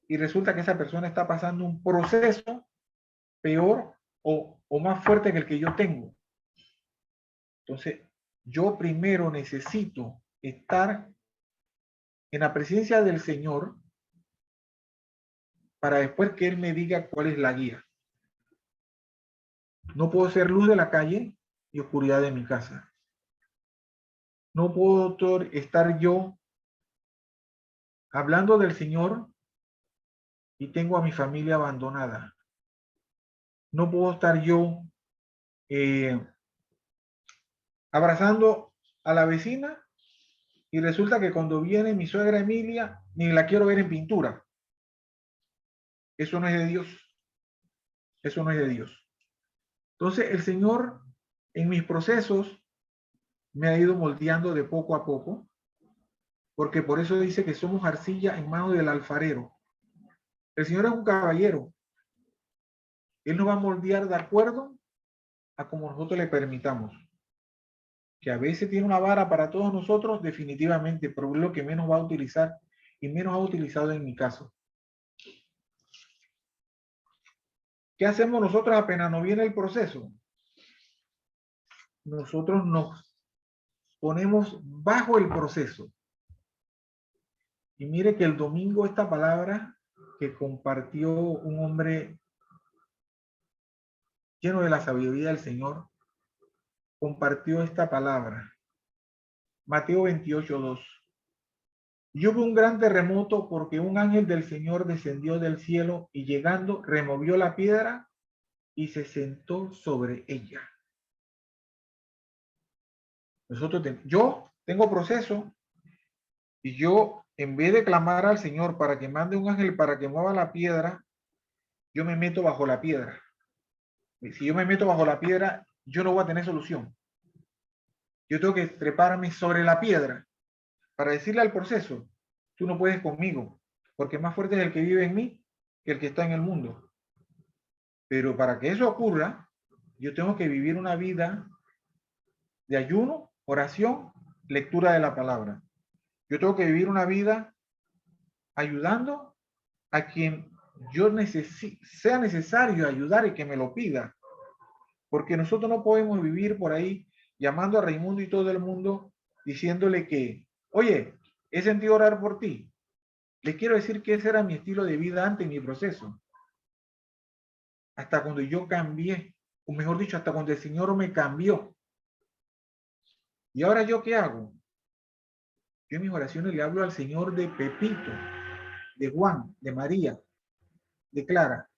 Y resulta que esa persona está pasando un proceso peor o más fuerte que el que yo tengo. Entonces, yo primero necesito estar en la presencia del Señor para después que Él me diga cuál es la guía. No puedo ser luz de la calle y oscuridad de mi casa. No puedo estar yo hablando del Señor y tengo a mi familia abandonada. No puedo estar yo abrazando a la vecina y resulta que cuando viene mi suegra Emilia, ni la quiero ver en pintura. Eso no es de Dios. Eso no es de Dios. Entonces el Señor en mis procesos me ha ido moldeando de poco a poco, porque por eso dice que somos arcilla en manos del alfarero. El Señor es un caballero. Él nos va a moldear de acuerdo a como nosotros le permitamos. Que a veces tiene una vara para todos nosotros, definitivamente, pero es lo que menos va a utilizar y menos ha utilizado en mi caso. ¿Qué hacemos nosotros apenas nos viene el proceso? Nosotros nos ponemos bajo el proceso. Y mire que el domingo esta palabra que compartió un hombre lleno de la sabiduría del Señor, compartió esta palabra. Mateo 28:2. Y hubo un gran terremoto porque un ángel del Señor descendió del cielo y llegando removió la piedra y se sentó sobre ella. Yo tengo proceso y yo en vez de clamar al Señor para que mande un ángel para que mueva la piedra, yo me meto bajo la piedra. Y si yo me meto bajo la piedra, yo no voy a tener solución. Yo tengo que treparme sobre la piedra para decirle al proceso, tú no puedes conmigo, porque más fuerte es el que vive en mí que el que está en el mundo. Pero para que eso ocurra, yo tengo que vivir una vida de ayuno, oración, lectura de la palabra. Yo tengo que vivir una vida ayudando a quien yo sea necesario ayudar y que me lo pida. Porque nosotros no podemos vivir por ahí llamando a Raimundo y todo el mundo diciéndole que, oye, he sentido orar por ti. Les quiero decir que ese era mi estilo de vida antes en mi proceso. Hasta cuando yo cambié, o mejor dicho, hasta cuando el Señor me cambió. ¿Y ahora yo qué hago? Yo en mis oraciones le hablo al Señor de Pepito, de Juan, de María, de Clara.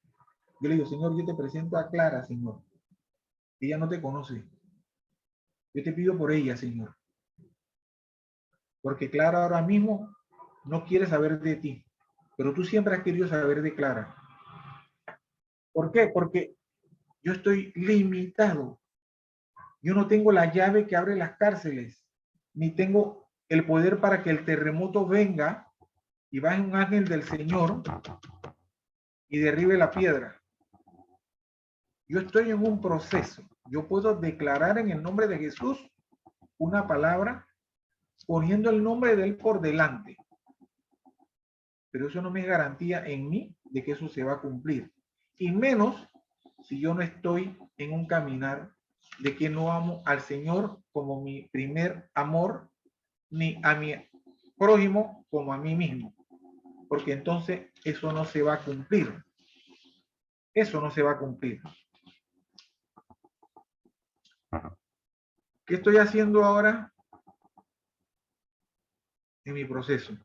Yo le digo, Señor, yo te presento a Clara, Señor. Ella no te conoce. Yo te pido por ella, Señor. Porque Clara ahora mismo no quiere saber de ti. Pero tú siempre has querido saber de Clara. ¿Por qué? Porque yo estoy limitado. Yo no tengo la llave que abre las cárceles, ni tengo el poder para que el terremoto venga y baje un ángel del Señor y derribe la piedra. Yo estoy en un proceso. Yo puedo declarar en el nombre de Jesús una palabra poniendo el nombre de Él por delante. Pero eso no me garantía en mí de que eso se va a cumplir. Y menos si yo no estoy en un caminar de que no amo al Señor como mi primer amor, ni a mi prójimo como a mí mismo. Porque entonces eso no se va a cumplir. Eso no se va a cumplir. ¿Qué estoy haciendo ahora en mi proceso?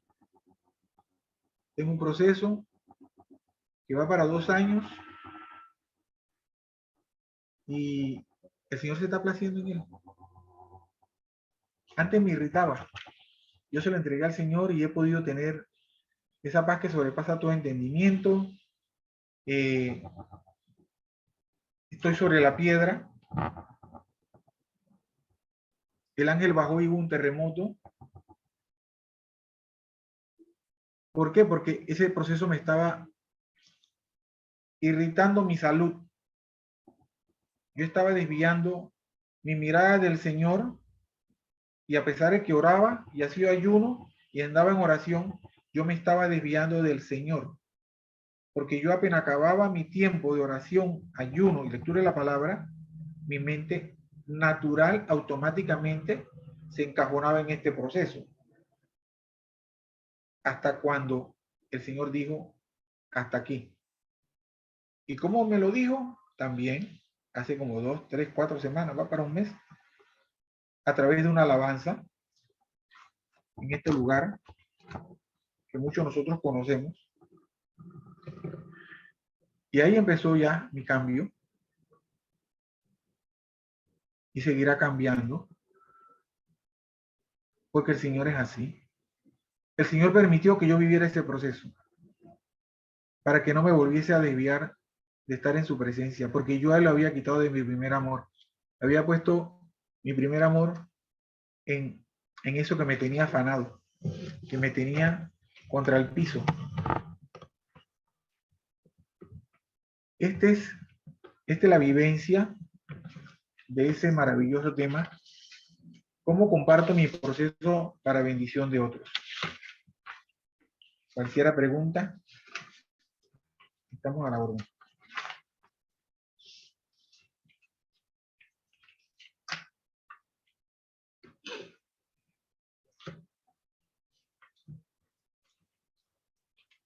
Tengo un proceso que va para 2 años y el Señor se está placiendo en él. Antes me irritaba. yo se lo entregué al Señor y he podido tener esa paz que sobrepasa todo entendimiento. Estoy sobre la piedra. El ángel bajó y hubo un terremoto. ¿Por qué? Porque ese proceso me estaba irritando mi salud. Yo estaba desviando mi mirada del Señor y a pesar de que oraba y hacía ayuno y andaba en oración, yo me estaba desviando del Señor. Porque yo apenas acababa mi tiempo de oración, ayuno y lectura de la palabra, mi mente natural automáticamente se encajonaba en este proceso. Hasta cuando el Señor dijo, hasta aquí. ¿Y cómo me lo dijo? También hace como 2, 3, 4 semanas, va para un mes, a través de una alabanza en este lugar que muchos de nosotros conocemos. Y ahí empezó ya mi cambio y seguirá cambiando porque el Señor es así. El Señor permitió que yo viviera ese proceso para que no me volviese a desviar de estar en su presencia, porque yo a él lo había quitado de mi primer amor. Había puesto mi primer amor en eso que me tenía afanado, que me tenía contra el piso. Esta es la vivencia de ese maravilloso tema. ¿Cómo comparto mi proceso para bendición de otros? Cualquiera pregunta, estamos a la orden.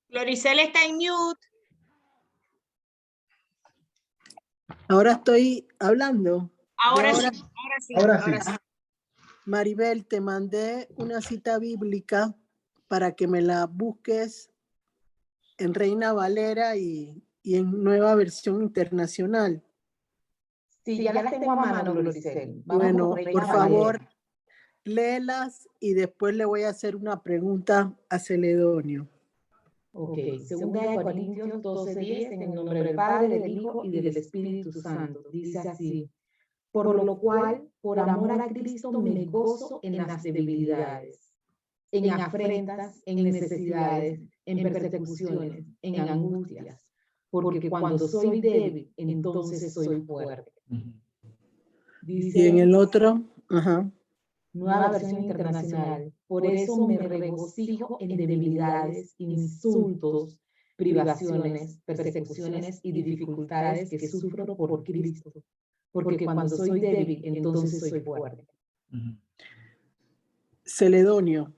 Floricel está en mute. Ahora estoy hablando. Ahora Ahora- sí, ahora sí, Ahora sí. ahora sí. Maribel, te mandé una cita bíblica para que me la busques en Reina Valera y en Nueva Versión Internacional. Sí, ya las tengo a mano, Floricel. Vamos Bueno, con Reina por Valera. favor, léelas y después le voy a hacer una pregunta a Celedonio. Ok, segunda de Corintios 12:10, en el nombre del Padre, del Hijo y del Espíritu Santo. Dice así, por lo cual, por amor a Cristo, me gozo en las debilidades, en afrentas, en necesidades, en persecuciones, en angustias, porque cuando soy débil, entonces soy fuerte. Y en Dice el otro, ajá. Nueva Versión Internacional, por eso me regocijo en debilidades, insultos, privaciones, persecuciones y dificultades que sufro por Cristo, porque cuando soy débil, entonces soy fuerte. Celedonio,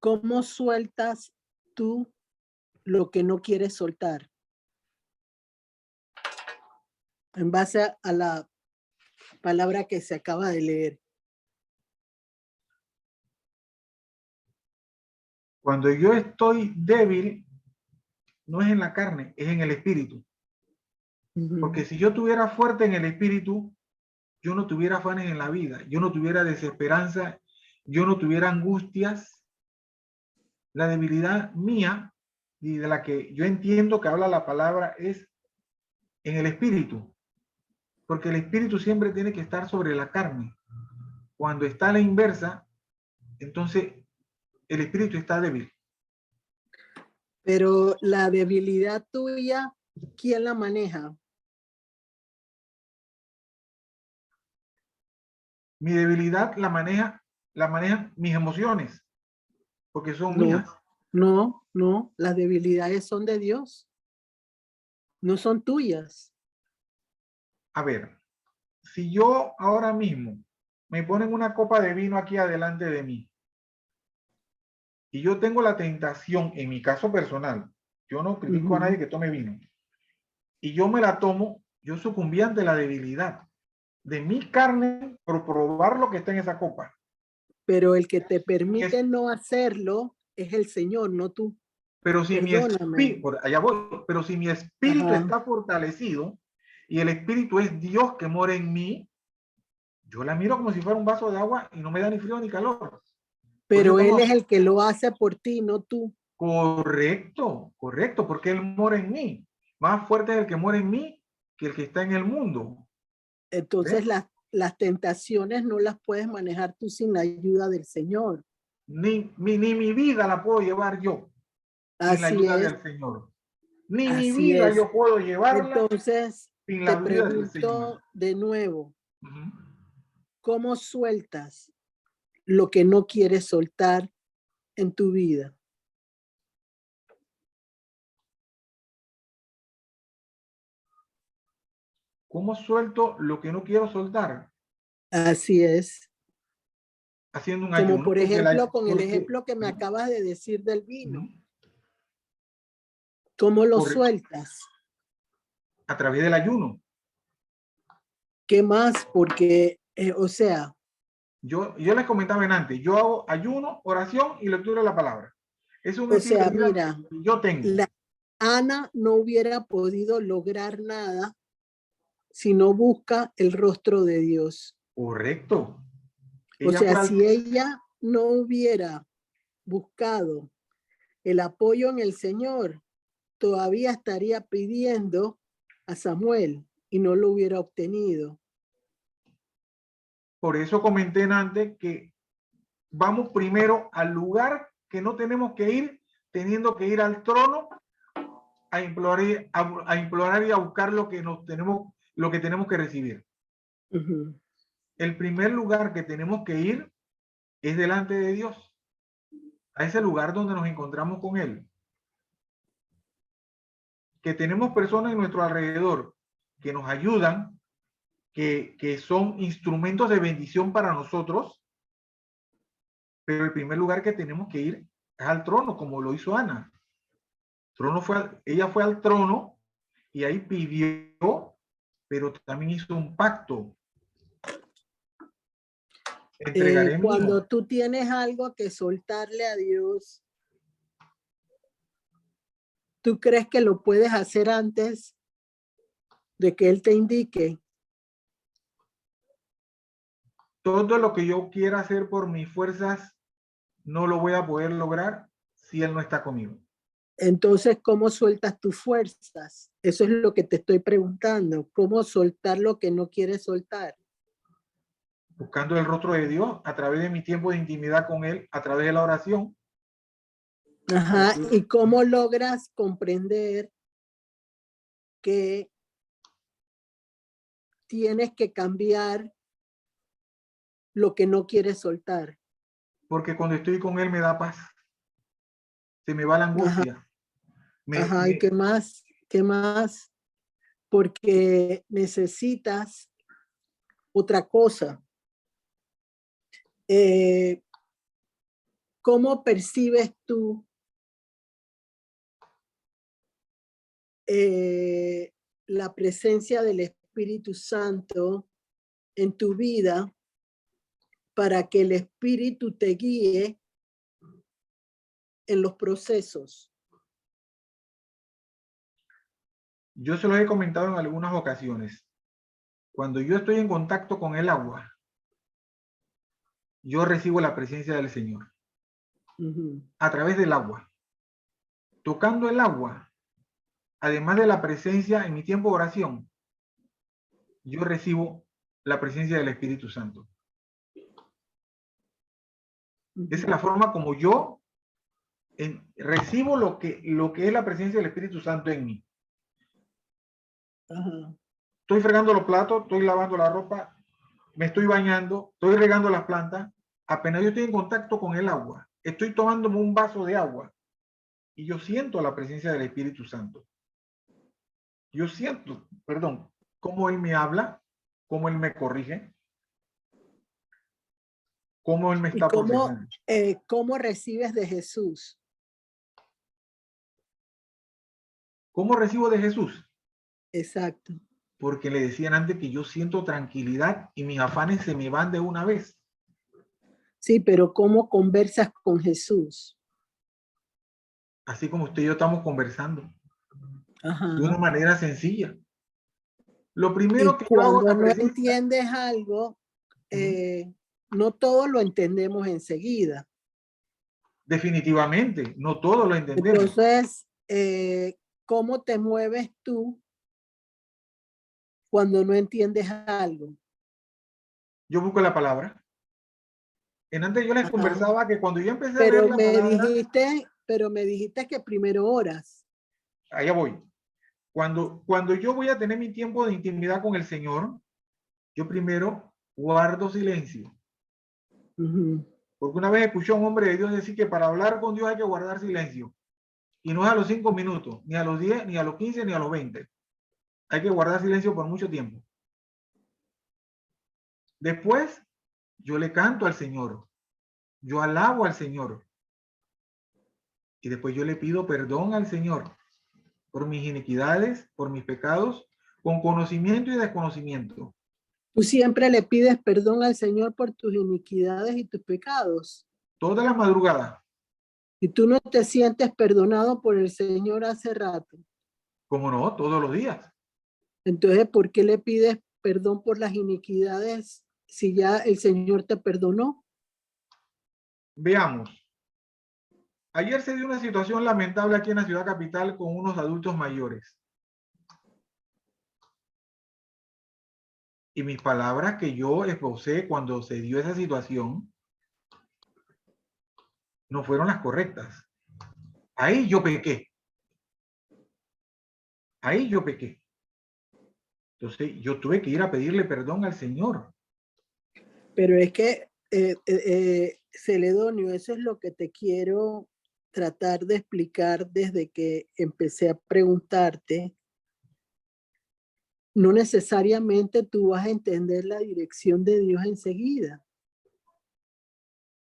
¿cómo sueltas tú lo que no quieres soltar? En base a la palabra que se acaba de leer. Cuando yo estoy débil, no es en la carne, es en el espíritu. Porque si yo estuviera fuerte en el espíritu, yo no tuviera afanes en la vida, yo no tuviera desesperanza, yo no tuviera angustias. La debilidad mía y de la que yo entiendo que habla la palabra es en el espíritu. Porque el espíritu siempre tiene que estar sobre la carne. Cuando está a la inversa, entonces el espíritu está débil. Pero la debilidad tuya, ¿quién la maneja? Mi debilidad la manejan mis emociones, porque son mías. No, las debilidades son de Dios, no son tuyas. A ver, si yo ahora mismo me ponen una copa de vino aquí adelante de mí y yo tengo la tentación, en mi caso personal, yo no critico a nadie que tome vino, y yo me la tomo, yo sucumbí ante la debilidad de mi carne por probar lo que está en esa copa. Pero el que te permite no hacerlo es el Señor, no tú. Pero si Perdóname. allá voy, pero si mi espíritu está fortalecido y el espíritu es Dios que mora en mí, yo la miro como si fuera un vaso de agua y no me da ni frío ni calor. Pero Él estamos- es el que lo hace por ti, no tú. Correcto, correcto, porque Él mora en mí. Más fuerte es el que mora en mí que el que está en el mundo. Entonces ¿Ves? las tentaciones no las puedes manejar tú sin la ayuda del Señor. Ni mi vida la puedo llevar yo sin la Así ayuda es, del Señor. Ni mi así vida es. yo puedo llevarla Entonces sin la te ayuda del Señor. pregunto de nuevo, Ujú. ¿cómo sueltas lo que no quieres soltar en tu vida? ¿Cómo suelto lo que no quiero soltar? Así es. Haciendo un Como ayuno. por Porque ejemplo, con el porque- ejemplo que me acabas de decir del vino. Ujú. ¿Cómo lo Correcto. sueltas? A través del ayuno. ¿Qué más? Porque, o sea, Yo les comentaba antes, yo hago ayuno, oración y lectura de la palabra. Es un estilo de vida mira, que yo tengo. Ana no hubiera podido lograr nada si no busca el rostro de Dios. Correcto. O Ella sea, fue al- si ella no hubiera buscado el apoyo en el Señor, todavía estaría pidiendo a Samuel y no lo hubiera obtenido. Por eso comenté antes que vamos primero al lugar que no tenemos que ir, teniendo que ir al trono a implorar y a buscar lo que tenemos que recibir. Uh-huh. El primer lugar que tenemos que ir es delante de Dios, a ese lugar donde nos encontramos con Él. Que tenemos personas en nuestro alrededor que nos ayudan, que son instrumentos de bendición para nosotros, pero el primer lugar que tenemos que ir es al trono, como lo hizo Ana. Ella fue al trono y ahí pidió, pero también hizo un pacto. Entregaré mi hijo. Cuando tú tienes algo que soltarle a Dios, ¿tú crees que lo puedes hacer antes de que Él te indique? Todo lo que yo quiera hacer por mis fuerzas, no lo voy a poder lograr si Él no está conmigo. Entonces, ¿cómo sueltas tus fuerzas? Eso es lo que te estoy preguntando. ¿Cómo soltar lo que no quieres soltar? Buscando el rostro de Dios a través de mi tiempo de intimidad con Él, a través de la oración. Ajá. ¿Y cómo logras comprender que tienes que cambiar lo que no quieres soltar? Porque cuando estoy con Él me da paz. Se me va la angustia. Ajá. ¿Y qué más? ¿Qué más? Porque necesitas otra cosa. ¿Cómo percibes tú la presencia del Espíritu Santo en tu vida para que el Espíritu te guíe en los procesos? Yo se lo he comentado en algunas ocasiones. Cuando yo estoy en contacto con el agua, yo recibo la presencia del Señor. Uh-huh. A través del agua. Tocando el agua, además de la presencia en mi tiempo de oración, yo recibo la presencia del Espíritu Santo. Uh-huh. Esa es la forma como yo recibo lo que es la presencia del Espíritu Santo en mí. Uh-huh. Estoy fregando los platos, estoy lavando la ropa, me estoy bañando, estoy regando las plantas. Apenas yo estoy en contacto con el agua, estoy tomándome un vaso de agua y yo siento la presencia del Espíritu Santo. Yo siento, perdón, cómo Él me habla, cómo Él me corrige, cómo Él me está procesando. ¿Cómo recibes de Jesús? ¿Cómo recibo de Jesús? Exacto. Porque le decían antes que yo siento tranquilidad y mis afanes se me van de una vez. Sí, pero ¿cómo conversas con Jesús? Así como usted y yo estamos conversando. Ajá. De una manera sencilla. Lo Y primero que yo hago cuando en la no presencia, entiendes algo, no todo lo entendemos enseguida. Definitivamente, no todos lo entendemos. Entonces, ¿cómo te mueves tú cuando no entiendes algo? Yo busco la palabra. En antes yo les Ajá. conversaba que cuando yo empecé a leer la palabra, Pero me dijiste que primero oras. allá voy. Cuando yo voy a tener mi tiempo de intimidad con el Señor, yo primero guardo silencio. Ujú. Porque una vez escuché a un hombre de Dios decir que para hablar con Dios hay que guardar silencio. Y no es a los 5 minutos, ni a los 10, ni a los 15, ni a los 20. Hay que guardar silencio por mucho tiempo. Después, yo le canto al Señor. Yo alabo al Señor. Y después yo le pido perdón al Señor por mis iniquidades, por mis pecados, con conocimiento y desconocimiento. Tú siempre le pides perdón al Señor por tus iniquidades y tus pecados. Toda la madrugada, Y tú no te sientes perdonado por el Señor hace rato. como no, todos los días. Entonces, ¿por qué le pides perdón por las iniquidades si ya el Señor te perdonó? Veamos. Ayer se dio una situación lamentable aquí en la ciudad capital con unos adultos mayores. Y mis palabras que yo esbocé cuando se dio esa situación no fueron las correctas. Ahí yo pequé. Ahí yo pequé. Entonces yo tuve que ir a pedirle perdón al Señor. Pero es que, Celedonio, eso es lo que te quiero tratar de explicar desde que empecé a preguntarte. No necesariamente tú vas a entender la dirección de Dios enseguida.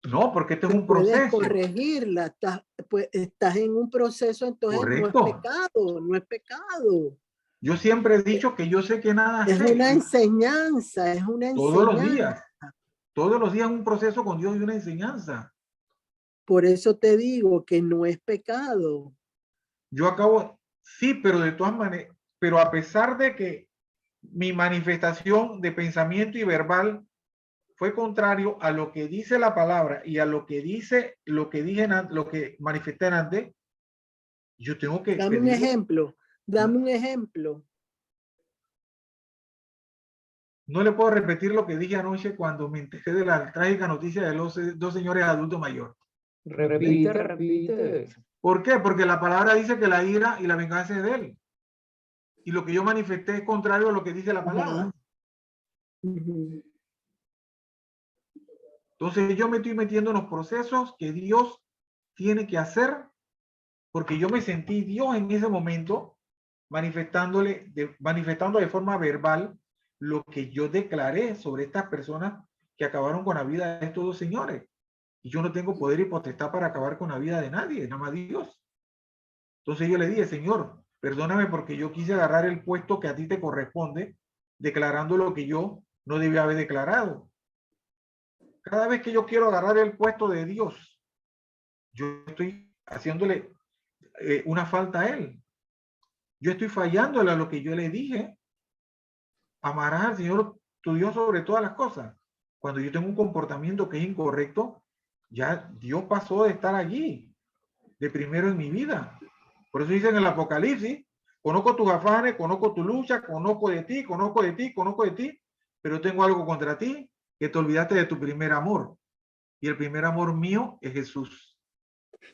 No, porque este es un Puedes proceso. corregirla, estás en un proceso, entonces Correcto. no es pecado, no es pecado. Yo siempre he dicho que yo sé que nada Es sé. una enseñanza, es una Todos los enseñanza. días. Todos los días un proceso con Dios y una enseñanza. Por eso te digo que no es pecado. Yo acabo, sí, pero de todas maneras, pero a pesar de que mi manifestación de pensamiento y verbal fue contrario a lo que dice la palabra y a lo que dice, lo que dije, lo que manifesté antes, yo tengo que Dame un pedirle. ejemplo, dame un ejemplo. No le puedo repetir lo que dije anoche cuando me enteré de la trágica noticia de los dos señores adultos mayores. Repite. ¿Por qué? Porque la palabra dice que la ira y la venganza es de él. Y lo que yo manifesté es contrario a lo que dice la palabra. Uh-huh. Entonces yo me estoy metiendo en los procesos que Dios tiene que hacer, porque yo me sentí Dios en ese momento manifestando de forma verbal lo que yo declaré sobre estas personas que acabaron con la vida de estos dos señores. Y yo no tengo poder y potestad para acabar con la vida de nadie, nada más Dios. Entonces yo le dije, Señor, perdóname porque yo quise agarrar el puesto que a ti te corresponde, declarando lo que yo no debía haber declarado. Cada vez que yo quiero agarrar el puesto de Dios, yo estoy haciéndole una falta a Él. Yo estoy fallándole a lo que yo le dije. Amarás al Señor tu Dios sobre todas las cosas. Cuando yo tengo un comportamiento que es incorrecto, ya Dios pasó de estar allí, de primero en mi vida. Por eso dice en el Apocalipsis, conozco tus afanes, conozco tu lucha, conozco de ti, conozco de ti, conozco de ti, pero tengo algo contra ti, que te olvidaste de tu primer amor. Y el primer amor mío es Jesús.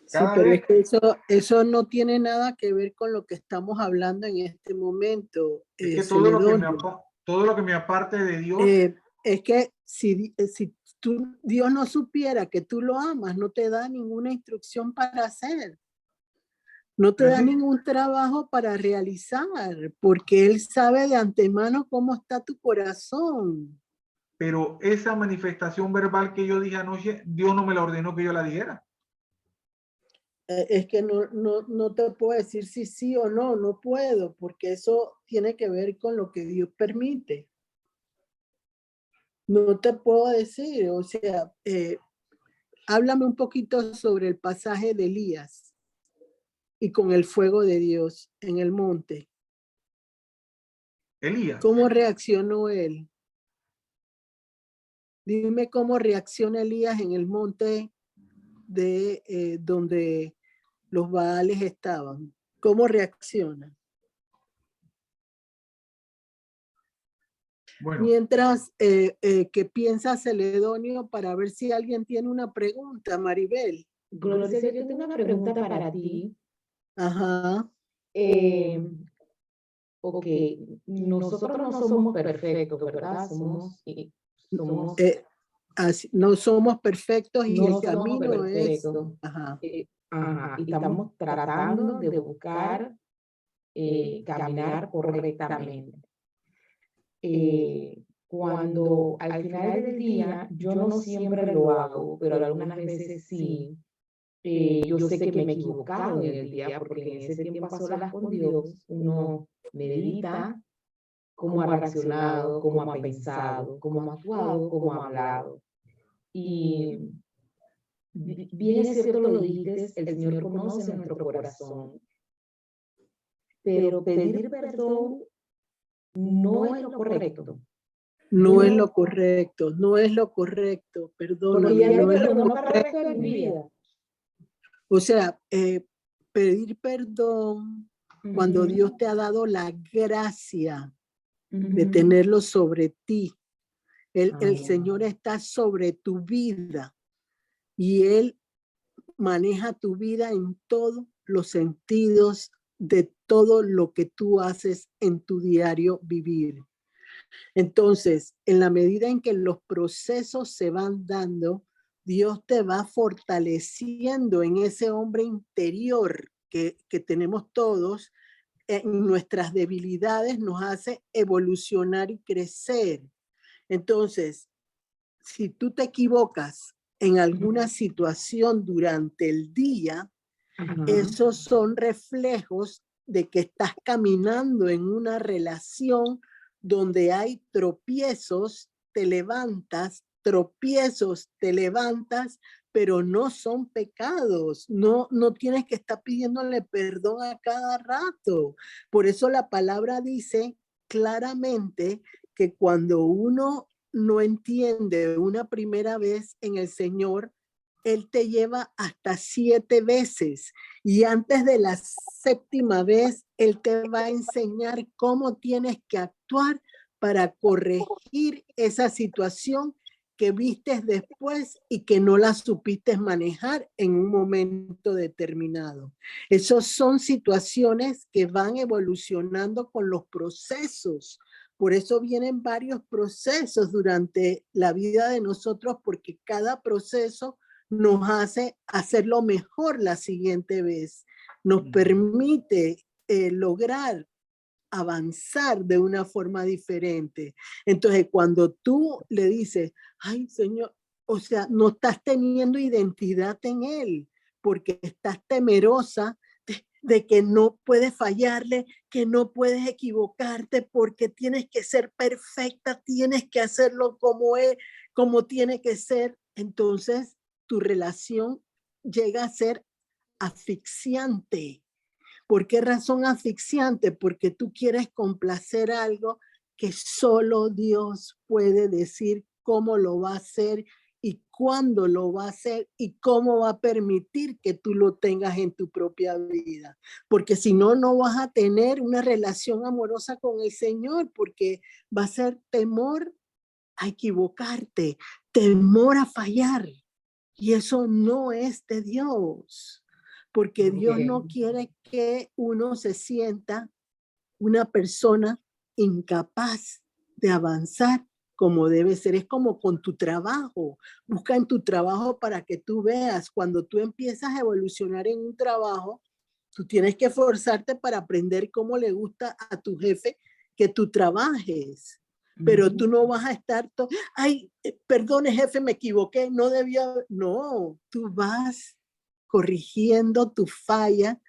Sí, pero es que eso no tiene nada que ver con lo que estamos hablando en este momento. Es que todo lo que me aparte de Dios. Es que si Dios no supiera que tú lo amas, no te da ninguna instrucción para hacer. No te da ningún trabajo para realizar, porque Él sabe de antemano cómo está tu corazón. Pero esa manifestación verbal que yo dije anoche, Dios no me la ordenó que yo la dijera. Es que no te puedo decir si sí o no, no puedo, porque eso tiene que ver con lo que Dios permite. No te puedo decir, o sea, háblame un poquito sobre el pasaje de Elías y con el fuego de Dios en el monte. Elías. ¿Cómo reaccionó él? Dime cómo reacciona Elías en el monte de donde los Baales estaban. ¿Cómo reacciona? Bueno, Mientras que piensa Celedonio para ver si alguien tiene una pregunta, Maribel. Gloria, yo tengo una pregunta para ti. Ajá. Ok, nosotros no somos perfectos, ¿verdad? Somos No somos perfectos y no el somos camino es... perfectos. Ajá. Ajá, y estamos tratando de buscar caminar correctamente. Cuando al final del día, yo no siempre lo hago, pero algunas veces sí, yo sé que me he equivocado en el día, porque en ese tiempo a solas con Dios, uno medita cómo ha reaccionado, cómo ha pensado, cómo ha actuado, cómo ha hablado. Y bien es cierto lo dijiste, el Señor conoce nuestro corazón, pero pedir perdón no es lo correcto. No es lo correcto, no es lo correcto, Porque perdóname, ya me no es lo perdonó para el resto de mi vida. O sea, pedir perdón cuando Dios te ha dado la gracia de tenerlo sobre ti. El Señor está sobre tu vida y Él maneja tu vida en todos los sentidos de todo lo que tú haces en tu diario vivir. Entonces, en la medida en que los procesos se van dando, Dios te va fortaleciendo en ese hombre interior que tenemos todos. En nuestras debilidades nos hace evolucionar y crecer. Entonces, si tú te equivocas en alguna situación durante el día, esos son reflejos de que estás caminando en una relación donde hay tropiezos, te levantas, tropiezos, te levantas, pero no son pecados. No tienes que estar pidiéndole perdón a cada rato. Por eso la palabra dice claramente que cuando uno no entiende una primera vez en el Señor, Él te lleva hasta 7 veces. Y antes de la 7ª vez, Él te va a enseñar cómo tienes que actuar para corregir esa situación que viste después y que no la supiste manejar en un momento determinado. Esas son situaciones que van evolucionando con los procesos. Por eso vienen varios procesos durante la vida de nosotros, porque cada proceso nos hace hacerlo mejor la siguiente vez, nos permite lograr avanzar de una forma diferente. Entonces, cuando tú le dices, ay, Señor, o sea, no estás teniendo identidad en Él, porque estás temerosa de que no puedes fallarle, que no puedes equivocarte, porque tienes que ser perfecta, tienes que hacerlo como es, como tiene que ser. Entonces, tu relación llega a ser asfixiante. ¿Por qué razón asfixiante? Porque tú quieres complacer algo que solo Dios puede decir cómo lo va a hacer y cuándo lo va a hacer y cómo va a permitir que tú lo tengas en tu propia vida. Porque si no, no vas a tener una relación amorosa con el Señor, porque va a ser temor a equivocarte, temor a fallar. Y eso no es de Dios, porque Dios no quiere que uno se sienta una persona incapaz de avanzar como debe ser. Es como con tu trabajo. Busca en tu trabajo para que tú veas, cuando tú empiezas a evolucionar en un trabajo, tú tienes que esforzarte para aprender cómo le gusta a tu jefe que tú trabajes. Pero tú no vas a estar, ay, perdone jefe, me equivoqué, no debía, no, tú vas corrigiendo tu falla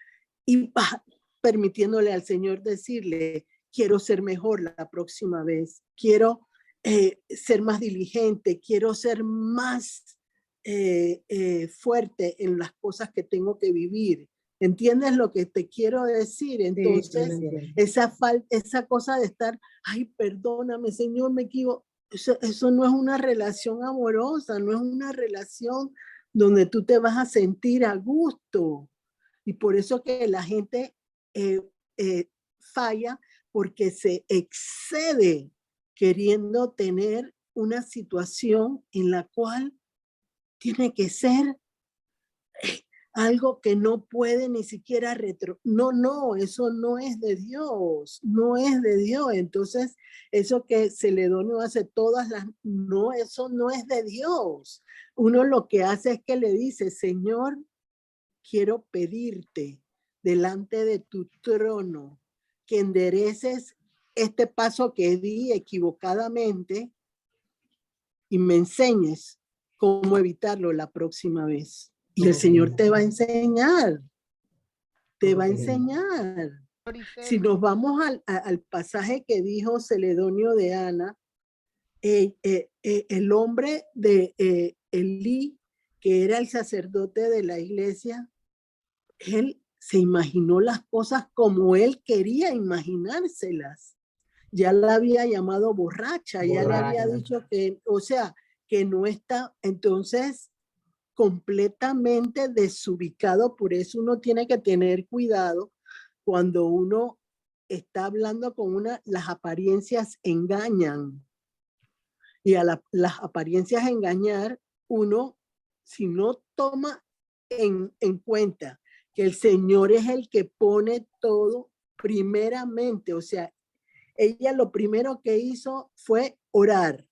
y vas permitiéndole al Señor decirle, quiero ser mejor la próxima vez, quiero ser más diligente, quiero ser más fuerte en las cosas que tengo que vivir. ¿Entiendes lo que te quiero decir? Entonces, esa cosa de estar, ay, perdóname, Señor, me equivoco. Eso no es una relación amorosa, no es una relación donde tú te vas a sentir a gusto. Y por eso que la gente falla, porque se excede queriendo tener una situación en la cual tiene que ser algo que no puede ni siquiera No, eso no es de Dios, no es de Dios. Entonces, eso que Celedonio hace todas las... No, eso no es de Dios. Uno lo que hace es que le dice, Señor, quiero pedirte delante de tu trono que endereces este paso que di equivocadamente y me enseñes cómo evitarlo la próxima vez. Y el Señor te va a enseñar, te va a enseñar. Si nos vamos al pasaje que dijo Celedonio de Ana, el hombre de Elí, que era el sacerdote de la iglesia, él se imaginó las cosas como él quería imaginárselas. Ya la había llamado borracha, ya le había dicho que, o sea, que no está, entonces, completamente desubicado. Por eso uno tiene que tener cuidado cuando uno está hablando con las apariencias engañan. Y a las apariencias engañar, uno, si no toma en cuenta que el Señor es el que pone todo primeramente, o sea, ella lo primero que hizo fue orar,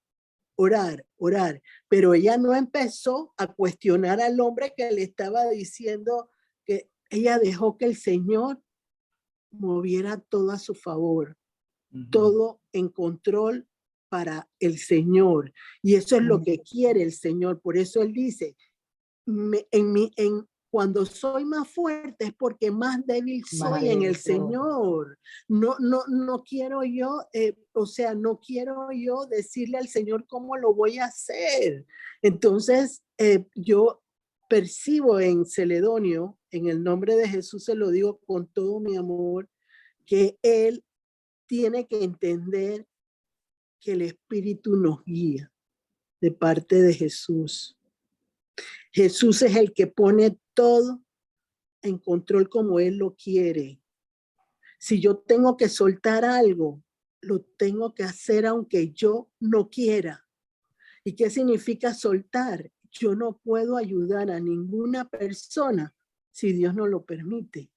pero ella no empezó a cuestionar al hombre que le estaba diciendo, que ella dejó que el Señor moviera todo a su favor, todo en control para el Señor. Y eso es lo que quiere el Señor. Por eso Él dice, cuando soy más fuerte es porque más débil soy en el Señor. No quiero yo, o sea, no quiero yo decirle al Señor cómo lo voy a hacer. Entonces, yo percibo en Celedonio, en el nombre de Jesús se lo digo con todo mi amor, que Él tiene que entender que el Espíritu nos guía de parte de Jesús. Jesús es el que pone todo en control como Él lo quiere. Si yo tengo que soltar algo, lo tengo que hacer aunque yo no quiera. ¿Y qué significa soltar? Yo no puedo ayudar a ninguna persona si Dios no lo permite.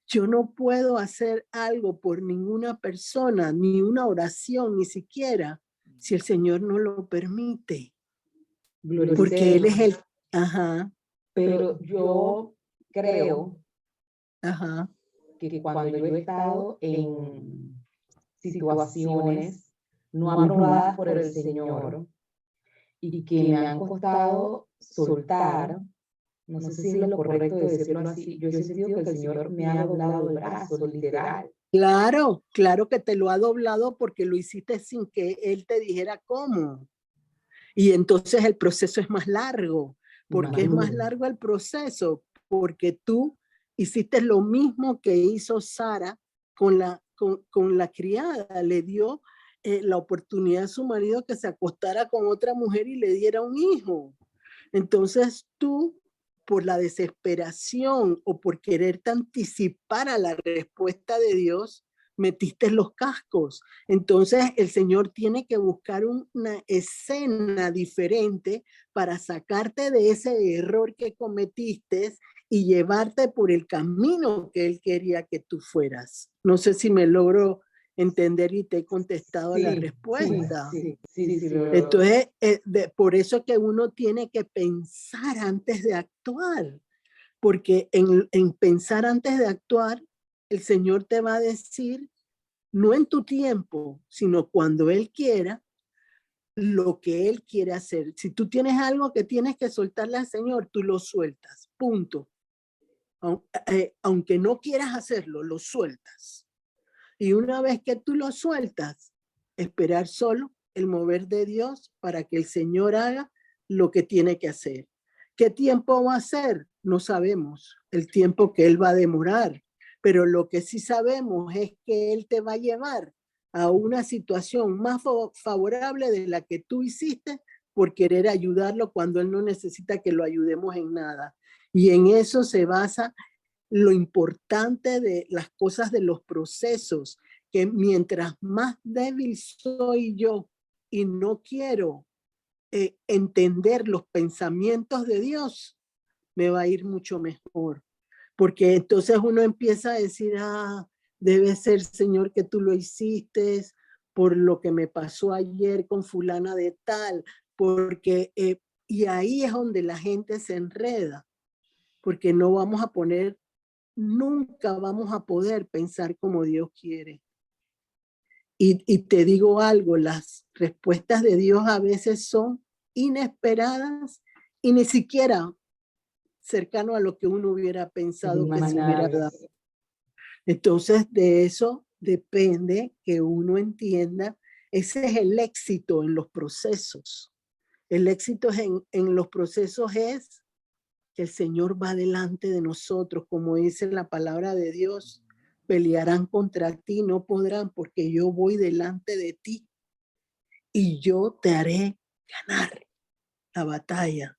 Yo no puedo hacer algo por ninguna persona, ni una oración, ni siquiera, si el Señor no lo permite. Porque Él es el... Ajá. Pero yo creo Ajá. que cuando yo he estado en situaciones no aprobadas por el Señor y que me han costado soltar, no sé si es lo correcto decirlo así, yo he sentido que el Señor me ha doblado el brazo, literal. Claro, claro que te lo ha doblado porque lo hiciste sin que Él te dijera cómo. Y entonces el proceso es más largo. ¿Por qué es más largo el proceso? Porque tú hiciste lo mismo que hizo Sara con la criada. Le dio la oportunidad a su marido que se acostara con otra mujer y le diera un hijo. Entonces tú, por la desesperación o por quererte anticipar a la respuesta de Dios, metiste los cascos. Entonces el Señor tiene que buscar una escena diferente para sacarte de ese error que cometiste y llevarte por el camino que Él quería que tú fueras. No sé si me logro entender y te he contestado la respuesta. Sí. Entonces, por eso que uno tiene que pensar antes de actuar, porque en pensar antes de actuar, el Señor te va a decir, no en tu tiempo, sino cuando Él quiera, lo que Él quiere hacer. Si tú tienes algo que tienes que soltarle al Señor, tú lo sueltas, punto. Aunque no quieras hacerlo, lo sueltas. Y una vez que tú lo sueltas, esperar solo el mover de Dios para que el Señor haga lo que tiene que hacer. ¿Qué tiempo va a ser? No sabemos el tiempo que Él va a demorar, pero lo que sí sabemos es que Él te va a llevar a una situación más favorable de la que tú hiciste por querer ayudarlo cuando él no necesita que lo ayudemos en nada. Y en eso se basa lo importante de las cosas, de los procesos, que mientras más débil soy yo y no quiero entender los pensamientos de Dios, me va a ir mucho mejor. Porque entonces uno empieza a decir, debe ser, Señor, que tú lo hiciste por lo que me pasó ayer con fulana de tal, porque, y ahí es donde la gente se enreda, porque no vamos a poner, nunca vamos a poder pensar como Dios quiere. Y te digo algo, las respuestas de Dios a veces son inesperadas y ni siquiera cercano a lo que uno hubiera pensado que se hubiera dado. Entonces, de eso depende que uno entienda, ese es el éxito en los procesos. El éxito en los procesos es que el Señor va delante de nosotros, como dice la palabra de Dios, pelearán contra ti, no podrán, porque yo voy delante de ti y yo te haré ganar la batalla.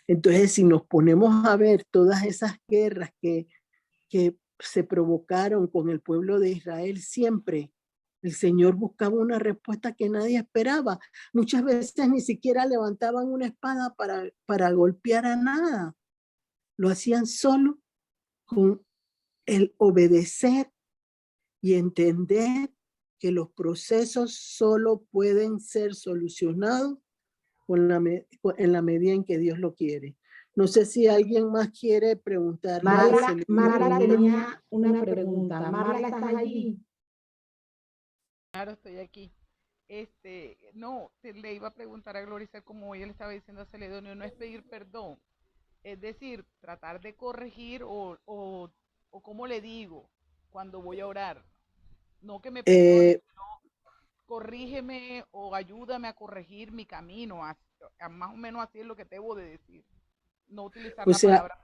Entonces, si nos ponemos a ver todas esas guerras que se provocaron con el pueblo de Israel, siempre el Señor buscaba una respuesta que nadie esperaba. Muchas veces ni siquiera levantaban una espada para golpear a nada. Lo hacían solo con el obedecer y entender que los procesos solo pueden ser solucionados en la medida en que Dios lo quiere. No sé si alguien más quiere preguntarle. Marla tenía una pregunta. Marla, ¿estás allí? Claro, estoy aquí. No, le iba a preguntar a Gloricel, como ella le estaba diciendo a Celedonio, no es pedir perdón, es decir, tratar de corregir o como le digo cuando voy a orar, no que me perdone, sino corrígeme o ayúdame a corregir mi camino, a más o menos así es lo que debo de decir, no utilizar la palabra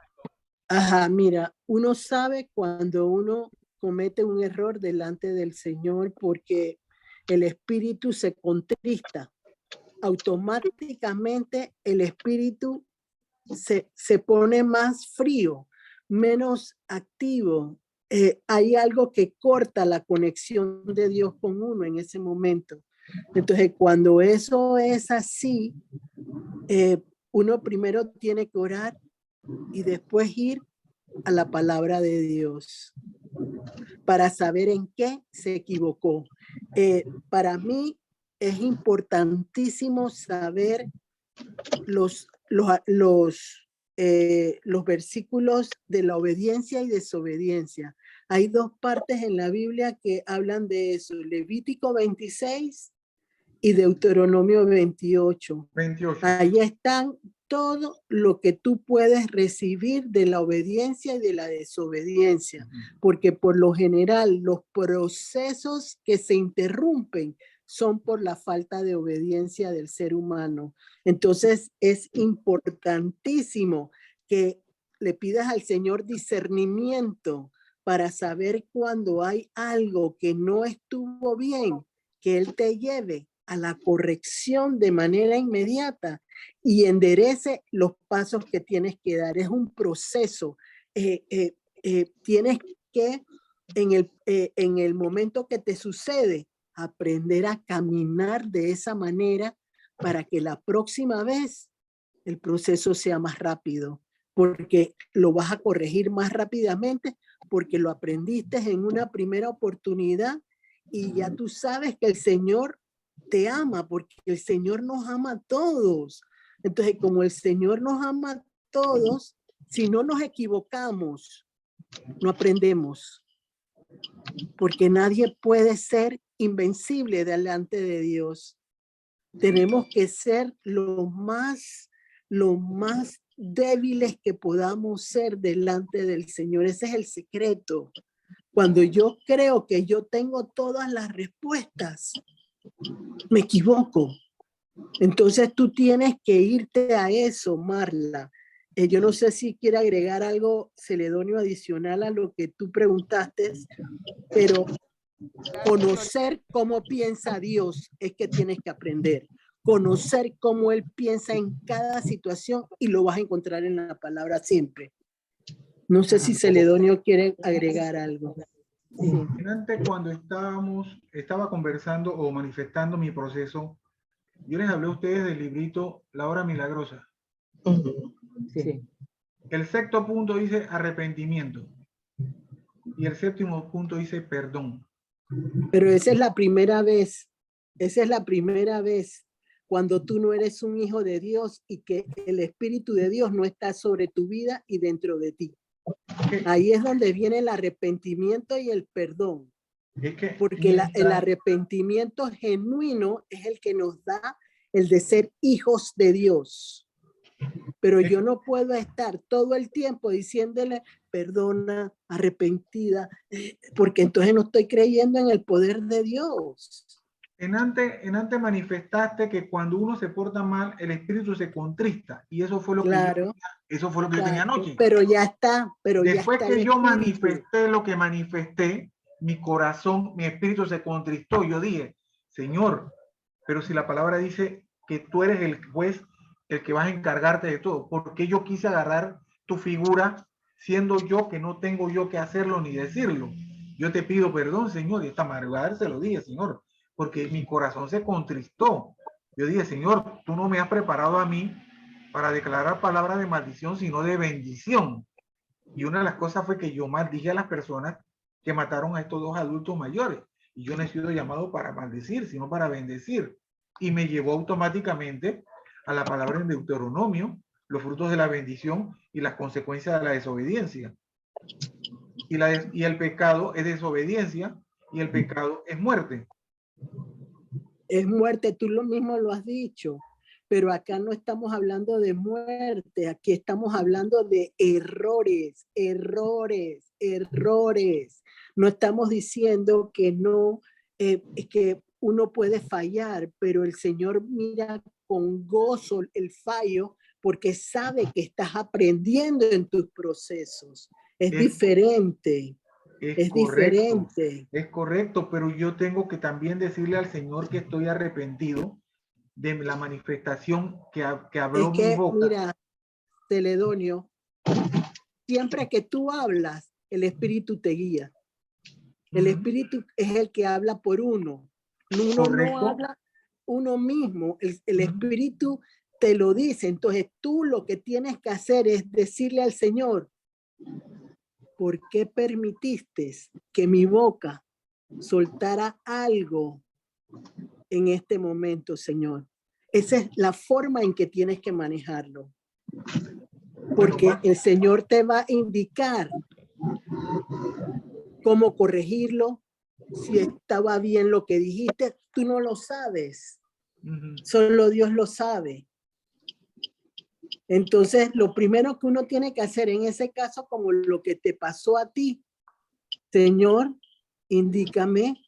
perdón. Mira, uno sabe cuando uno comete un error delante del Señor porque el espíritu se contrista. Automáticamente el espíritu se pone más frío, menos activo. Hay algo que corta la conexión de Dios con uno en ese momento. Entonces, cuando eso es así, uno primero tiene que orar y después ir a la palabra de Dios para saber en qué se equivocó. Para mí es importantísimo saber los versículos de la obediencia y desobediencia. Hay dos partes en la Biblia que hablan de eso, Levítico 26 y Deuteronomio 28. Ahí están todo lo que tú puedes recibir de la obediencia y de la desobediencia, porque por lo general los procesos que se interrumpen son por la falta de obediencia del ser humano. Entonces es importantísimo que le pidas al Señor discernimiento para saber cuando hay algo que no estuvo bien, que Él te lleve a la corrección de manera inmediata y enderece los pasos que tienes que dar. Es un proceso. Tienes que, en el momento que te sucede, aprender a caminar de esa manera para que la próxima vez el proceso sea más rápido, porque lo vas a corregir más rápidamente, porque lo aprendiste en una primera oportunidad y ya tú sabes que el Señor te ama, porque el Señor nos ama a todos. Entonces, como el Señor nos ama a todos, si no nos equivocamos, no aprendemos, porque nadie puede ser invencible delante de Dios. Tenemos que ser lo más débiles que podamos ser delante del Señor. Ese es el secreto. Cuando yo creo que yo tengo todas las respuestas, me equivoco. Entonces tú tienes que irte a eso, Marla. Yo no sé si quiere agregar algo, Celedonio, adicional a lo que tú preguntaste, pero conocer cómo piensa Dios es que tienes que aprender. conocer cómo Él piensa en cada situación y lo vas a encontrar en la palabra siempre. No sé si Celedonio quiere agregar algo. Sí. Antes, cuando estaba conversando o manifestando mi proceso, yo les hablé a ustedes del librito La Hora Milagrosa. Sí. El sexto punto dice arrepentimiento. Y el séptimo punto dice perdón. Pero esa es la primera vez. Esa es la primera vez cuando tú no eres un hijo de Dios y que el Espíritu de Dios no está sobre tu vida y dentro de ti. Ahí es donde viene el arrepentimiento y el perdón. Es que Porque el arrepentimiento genuino es el que nos da el de ser hijos de Dios. Pero yo no puedo estar todo el tiempo diciéndole perdona, arrepentida, porque entonces no estoy creyendo en el poder de Dios. En antes manifestaste que cuando uno se porta mal, el espíritu se contrista. Y eso fue lo Claro, que yo tenía anoche. pero ya está. Después ya está que el yo espíritu. manifesté lo que manifesté, mi corazón, mi espíritu se contristó. Yo dije, Señor, pero si la palabra dice que tú eres el juez, el que vas a encargarte de todo, ¿por qué yo quise agarrar tu figura siendo yo que no tengo yo que hacerlo ni decirlo? Yo te pido perdón, Señor, y esta madrugada se lo dije, Señor, porque mi corazón se contristó. Yo dije, Señor, tú no me has preparado a mí para declarar palabras de maldición, sino de bendición. Y una de las cosas fue que yo maldije a las personas que mataron a estos dos adultos mayores. Y yo no he sido llamado para maldecir, sino para bendecir. Y me llevó automáticamente a la palabra en Deuteronomio, los frutos de la bendición y las consecuencias de la desobediencia. Y el pecado es desobediencia y el pecado es muerte. Es muerte, tú lo mismo lo has dicho. Pero acá no estamos hablando de muerte, aquí estamos hablando de errores. No estamos diciendo que no, que uno puede fallar, pero el Señor mira con gozo el fallo porque sabe que estás aprendiendo en tus procesos. Es diferente. Es correcto, diferente. es correcto, pero yo tengo que también decirle al Señor que estoy arrepentido de la manifestación que habló mi boca. Mira, Celedonio, siempre que tú hablas, el Espíritu te guía. El Espíritu es el que habla por uno. Uno Correcto. no habla uno mismo. El Espíritu te lo dice. Entonces tú lo que tienes que hacer es decirle al Señor, ¿por qué permitiste que mi boca soltara algo en este momento, Señor? Esa es la forma en que tienes que manejarlo. Porque el Señor te va a indicar cómo corregirlo, si estaba bien lo que dijiste, tú no lo sabes. Solo Dios lo sabe. Entonces, lo primero que uno tiene que hacer en ese caso, como lo que te pasó a ti, Señor, indícame,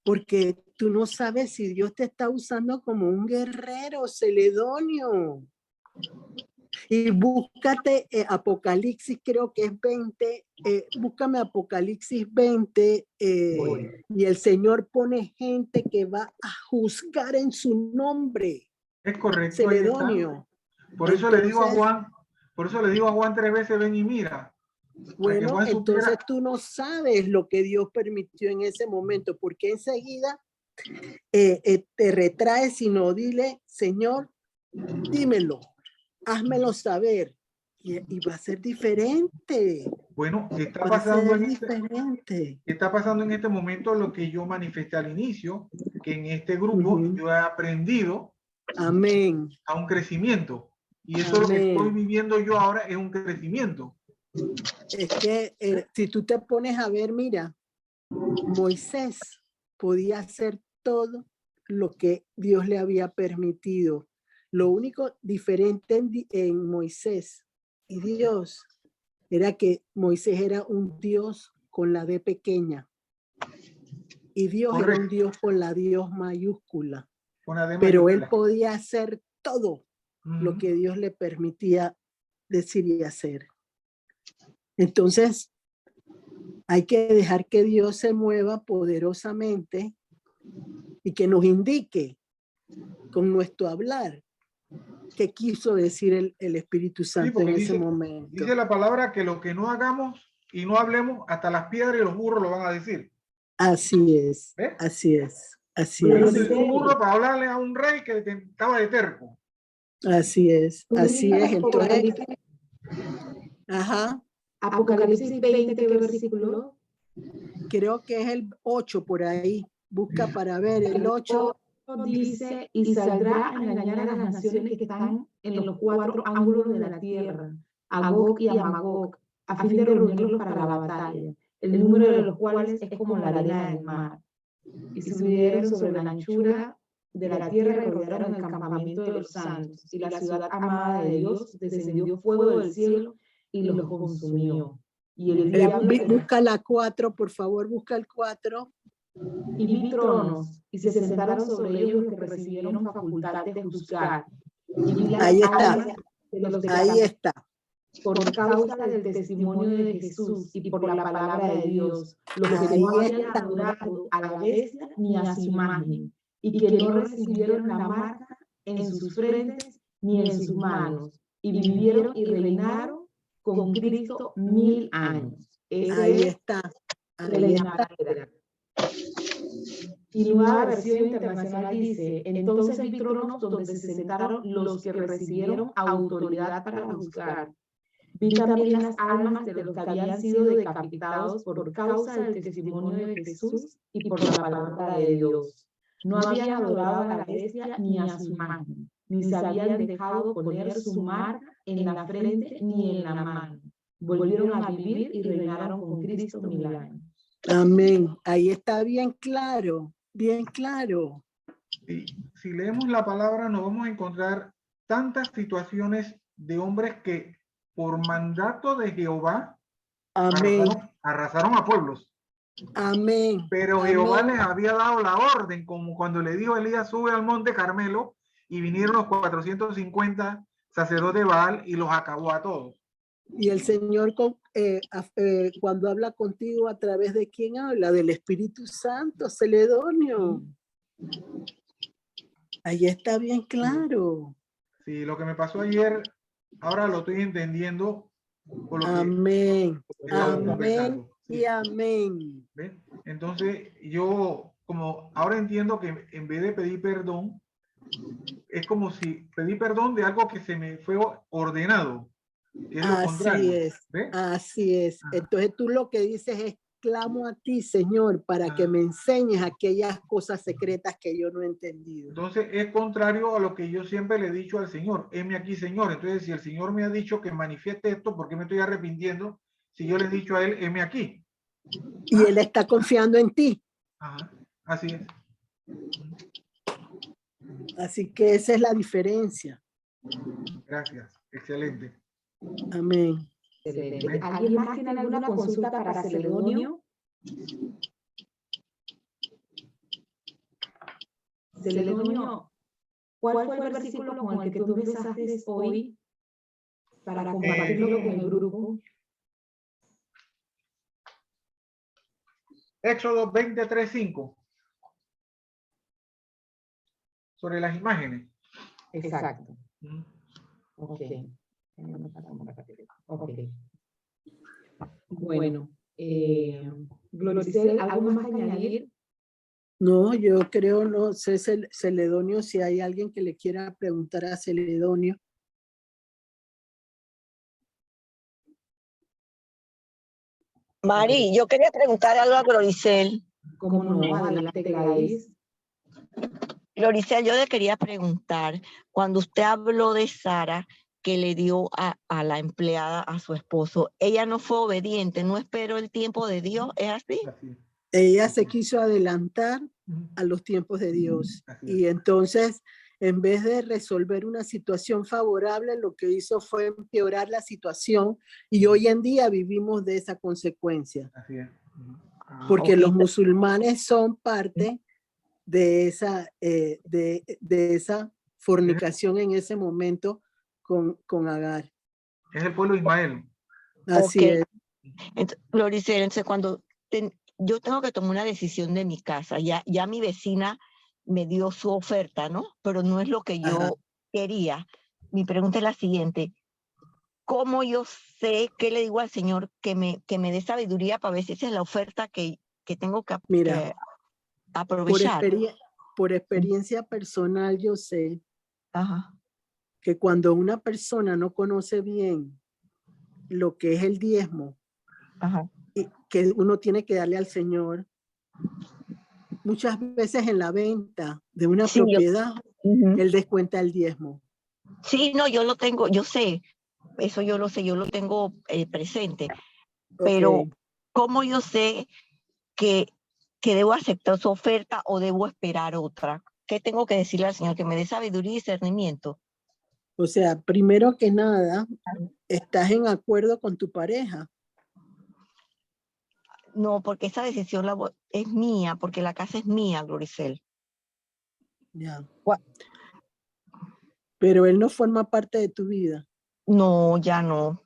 porque tú no sabes si Dios te está usando como un guerrero, Celedonio. Y búscate Apocalipsis, creo que es 20, búscame Apocalipsis 20 y el Señor pone gente que va a juzgar en su nombre. Es correcto. Celedonio. Por eso le digo a Juan 3 veces, ven y mira. Bueno, entonces tú no sabes lo que Dios permitió en ese momento, porque enseguida te retraes y no dile, Señor, dímelo. Házmelo saber y va a ser diferente. Bueno, está pasando en este momento lo que yo manifesté al inicio, que en este grupo yo he aprendido Amén. a un crecimiento. Y eso lo que estoy viviendo yo ahora es un crecimiento. Es que si tú te pones a ver, mira, Moisés podía hacer todo lo que Dios le había permitido. Lo único diferente en Moisés y Dios era que Moisés era un Dios con la D pequeña y Dios era un Dios con la Dios mayúscula. Pero él podía hacer todo lo que Dios le permitía decir y hacer. Entonces, hay que dejar que Dios se mueva poderosamente y que nos indique con nuestro hablar. ¿Qué quiso decir el Espíritu Santo porque en ese dice- momento? Dice la palabra que lo que no hagamos y no hablemos, hasta las piedras y los burros lo van a decir. Así es, ¿Ves? así es, así Pero es, utilizó un burro para hablarle a un rey que estaba de terco. así es, así es. Entonces, Apocalipsis, ajá, Apocalipsis 20, ¿qué versículo? creo que es el 8 por ahí. Busca para ver el 8. Dice, y saldrá a engañar a las naciones que están en los 4 ángulos de la tierra, a Gog y a Magog, a fin de reunirlos para la batalla, el número de los cuales es como la arena del mar. Y subieron sobre la anchura de la tierra y rodearon el campamento de los santos, y la ciudad amada de Dios descendió fuego del cielo y los consumió. Y el diablo Busca la 4, por favor, busca el 4. y vi tronos, y se sentaron sobre ellos los que recibieron facultad de juzgar. Y vi las Ahí está, almas de los que ahí está. por causa del testimonio de Jesús y por la palabra de Dios, los que Ahí no habían está. adorado a la bestia ni a su imagen, y que no recibieron la marca en sus frentes ni en sus manos, y vivieron y reinaron con Cristo 1000 años. Ahí está. Ahí está. Y Nueva Versión Internacional dice, entonces vi tronos donde se sentaron los que recibieron autoridad para juzgar. Vi también las almas de los que habían sido decapitados por causa del testimonio de Jesús y por la palabra de Dios. No habían adorado a la bestia ni a su imagen, ni se habían dejado poner su marca en la frente ni en la mano. Volvieron a vivir y reinaron con Cristo 1000 años. Amén. Ahí está bien claro, bien claro. Y si leemos la palabra nos vamos a encontrar tantas situaciones de hombres que por mandato de Jehová Amén. arrasaron a pueblos. Amén. Pero Amén. Jehová les había dado la orden, como cuando le dijo a Elías, sube al monte Carmelo, y vinieron los 450 sacerdotes de Baal y los acabó a todos. Y el Señor cuando habla contigo, ¿a través de quién habla? Del Espíritu Santo, Celedonio. Ahí está bien claro. Sí, lo que me pasó ayer, ahora lo estoy entendiendo por lo que Amén. estamos Amén conversando. Sí. y amén. ¿Ves? Entonces, yo como ahora entiendo que en vez de pedir perdón, es como si pedí perdón de algo que se me fue ordenado. Es lo Así contrario. es, ¿Ves? así es. Ajá. Entonces tú lo que dices es, clamo a ti, Señor, para que Ajá. me enseñes aquellas cosas secretas que yo no he entendido. Entonces es contrario a lo que yo siempre le he dicho al Señor. Heme aquí, Señor. Entonces, si el Señor me ha dicho que manifieste esto, ¿por qué me estoy arrepintiendo? Si yo le he dicho a Él, heme aquí. Y Él está confiando en ti. Ajá. Así es. Así que esa es la diferencia. Gracias. Excelente. Amén. Excelente. ¿Alguien más tiene alguna consulta para Celedonio? Celedonio, ¿cuál fue el versículo con el que tú empezaste hoy para compartirlo con el grupo? Éxodo 23:5. Sobre las imágenes. Exacto. Mm. Ok. Ok. Bueno, Gloricel, ¿algo más que añadir? No, yo creo, no sé, Celedonio, si hay alguien que le quiera preguntar a Celedonio. Mari, yo quería preguntar algo a Gloricel. ¿Cómo no? Adelante, Gladys. Gloricel, yo le quería preguntar, cuando usted habló de Sara, que le dio a la empleada a su esposo, ella no fue obediente, no esperó el tiempo de Dios, ¿es así? Así es. Ella se quiso adelantar a los tiempos de Dios. Así es. Y entonces, en vez de resolver una situación favorable, lo que hizo fue empeorar la situación y hoy en día vivimos de esa consecuencia. Así es. Porque Ok. los musulmanes son parte de esa, de esa fornicación en ese momento con Agar. Es el pueblo de Ismael. Así Ok. es. Gloricel, entonces cuando yo tengo que tomar una decisión de mi casa, ya mi vecina me dio su oferta, ¿no? Pero no es lo que yo Ajá. quería. Mi pregunta es la siguiente. ¿Cómo yo sé qué le digo al Señor que me dé sabiduría para ver si esa es la oferta que tengo que Mira, por, aprovechar? por experiencia personal, yo sé Ajá, que cuando una persona no conoce bien lo que es el diezmo ajá. y que uno tiene que darle al Señor, muchas veces en la venta de una Sí, propiedad, ujú. Él descuenta el diezmo. Sí, no, yo lo tengo, yo sé, eso yo lo sé, yo lo tengo presente, pero Ok. ¿cómo yo sé que debo aceptar su oferta o debo esperar otra? ¿Qué tengo que decirle al Señor? Que me dé sabiduría y discernimiento. O sea, primero que nada, estás en acuerdo con tu pareja. No, porque esa decisión es mía, porque la casa es mía, Gloricel. Ya. Gua- Pero él no forma parte de tu vida. No, ya no.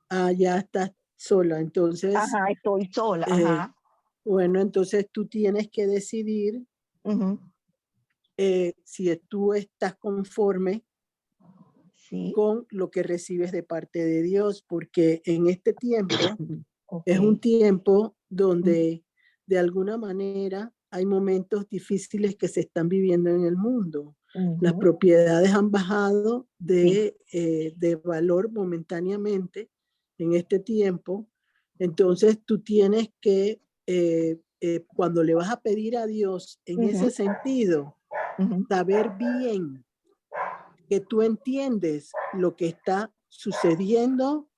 Ah, ya estás sola. Entonces, Ajá, estoy sola, eh, ajá. bueno, entonces tú tienes que decidir Ujú, si tú estás conforme sí, con lo que recibes de parte de Dios, porque en este tiempo ok. es un tiempo donde de alguna manera hay momentos difíciles que se están viviendo en el mundo. Las Ujú, propiedades han bajado sí, de valor momentáneamente en este tiempo. Entonces tú tienes que, cuando le vas a pedir a Dios en ujú, ese sentido, ujú, saber bien que tú entiendes lo que está sucediendo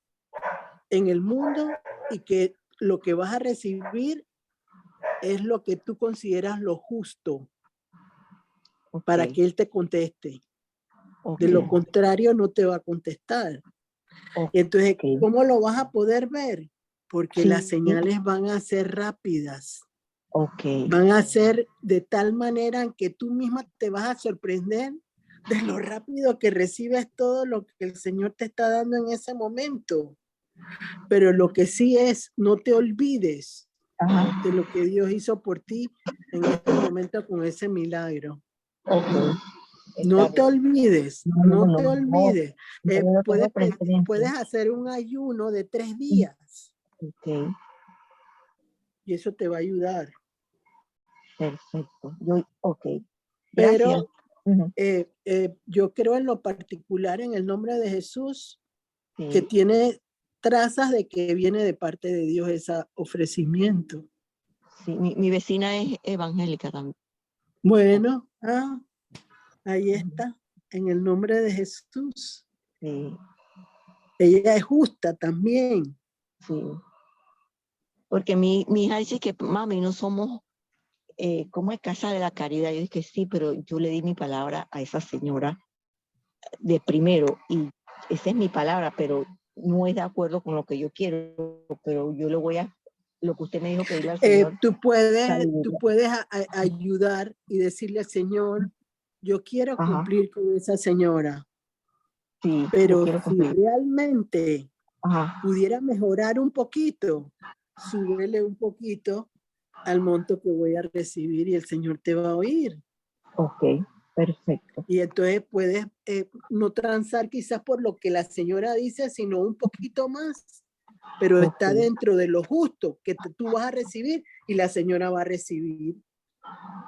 en el mundo y que lo que vas a recibir es lo que tú consideras lo justo para ok, que Él te conteste. ok, De lo contrario, no te va a contestar. ok, Entonces, ¿cómo lo vas a poder ver? Porque las sí, señales van a ser rápidas. ok, Van a ser de tal manera en que tú misma te vas a sorprender de lo rápido que recibes todo lo que el Señor te está dando en ese momento. Pero lo que sí es, no te olvides ajá, de lo que Dios hizo por ti en este momento con ese milagro. ok, está No te bien. olvides, No, no no, te no, olvides. yo lo tengo Puedes presente. hacer un ayuno de 3 días Ok, y eso te va a ayudar. perfecto. Ok, gracias. Pero Ujú, yo creo en lo particular en el nombre de Jesús que sí, tiene trazas de que viene de parte de Dios ese ofrecimiento. sí, mi vecina es evangélica también. Bueno, ahí Ujú, está, en el nombre de Jesús. sí, Ella es justa también. sí. Porque mi hija dice que, mami, no somos, ¿cómo es Casa de la Caridad? Yo dije, sí, pero yo le di mi palabra a esa señora de primero y esa es mi palabra, pero no es de acuerdo con lo que yo quiero, pero yo le voy a, lo que usted me dijo, pedirle al Señor. Tú Sabiduría. puedes ayudar y decirle al Señor, yo quiero Ajá, cumplir con esa señora, sí, yo pero quiero si cumplir. realmente Ajá, pudiera mejorar un poquito, súbele un poquito al monto que voy a recibir y el Señor te va a oír. ok, perfecto. Y entonces puedes no transar quizás por lo que la señora dice, sino un poquito más, pero Ok, está dentro de lo justo que tú vas a recibir y la señora va a recibir.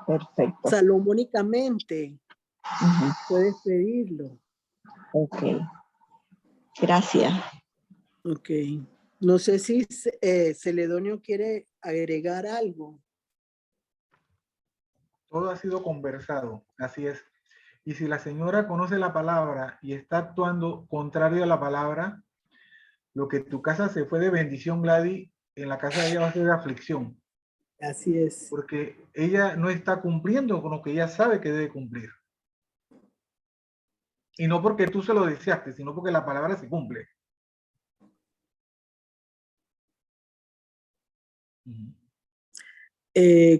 perfecto. Salomónicamente Ujú, puedes pedirlo. ok, gracias. Ok. No sé si Celedonio quiere agregar algo. Todo ha sido conversado, así es. Y si la señora conoce la palabra y está actuando contrario a la palabra, lo que tu casa se fue de bendición, Gladys, en la casa de ella va a ser de aflicción, Así es. porque ella no está cumpliendo con lo que ella sabe que debe cumplir. Y no porque tú se lo deseaste, sino porque la palabra se cumple.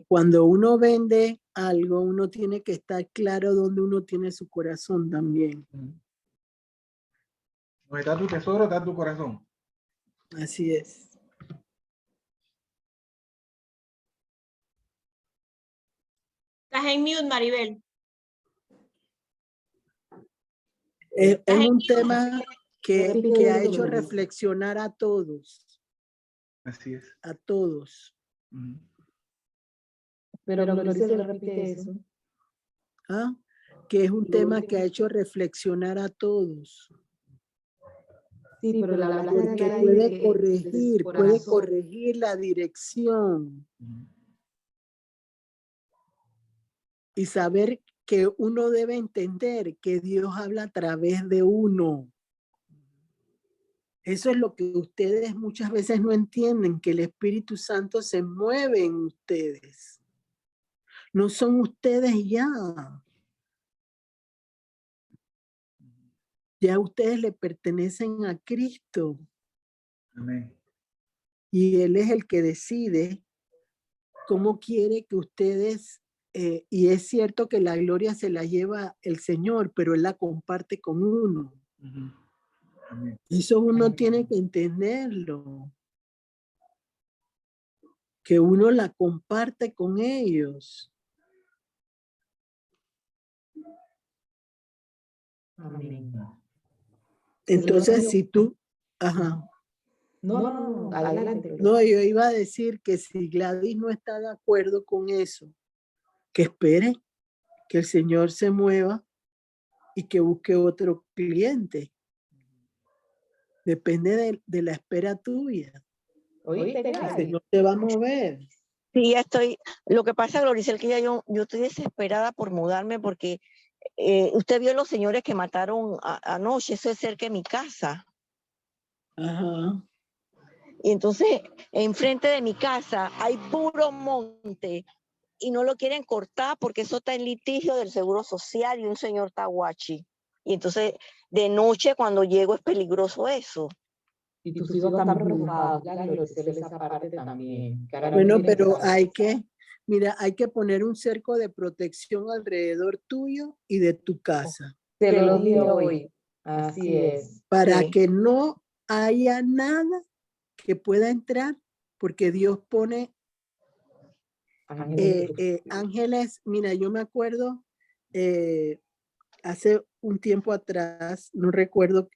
Cuando uno vende algo, uno tiene que estar claro dónde uno tiene su corazón también. Donde está tu tesoro, está tu corazón. Así es. Estás en mute, Maribel. Es Estás en un mute. tema que ha hecho reflexionar a todos, Así es. a todos. Ujú. Pero Gloricel repite eso. ¿Ah? Que es un tema que ha hecho reflexionar a todos. Sí, pero la hablaste de Porque ahí puede de corregir, del puede corazón. corregir la dirección Ujú. y saber que uno debe entender que Dios habla a través de uno. Eso es lo que ustedes muchas veces no entienden, que el Espíritu Santo se mueve en ustedes. No son ustedes ya. Ya ustedes le pertenecen a Cristo Amén. y Él es el que decide cómo quiere que ustedes, y es cierto que la gloria se la lleva el Señor, pero Él la comparte con uno. Ujú. Amén. Eso uno tiene que entenderlo, que uno la comparte con ellos. Amén. Entonces, si tú, ajá, No, adelante. no, yo iba a decir que si Gladys no está de acuerdo con eso, que espere que el Señor se mueva y que busque otro cliente. Depende de la espera tuya. ¿Oíste, El Gladys? Señor te va a mover. Sí, ya estoy. Lo que pasa, Gloricel, que ya yo estoy desesperada por mudarme porque usted vio los señores que mataron anoche, eso es cerca de mi casa. Ajá. Y entonces, enfrente de mi casa hay puro monte y no lo quieren cortar porque eso está en litigio del Seguro Social y un señor tahuachi. Y entonces, de noche cuando llego es peligroso eso. Y tus hijos están preocupados, claro, Gloricel, esa parte también. Que ahora no Bueno, quieren pero estar. hay que poner un cerco de protección alrededor tuyo y de tu casa Te lo dije hoy. Así es. para Sí. que no haya nada que pueda entrar, porque Dios pone ángeles. Mira, yo me acuerdo hace un tiempo atrás, no recuerdo,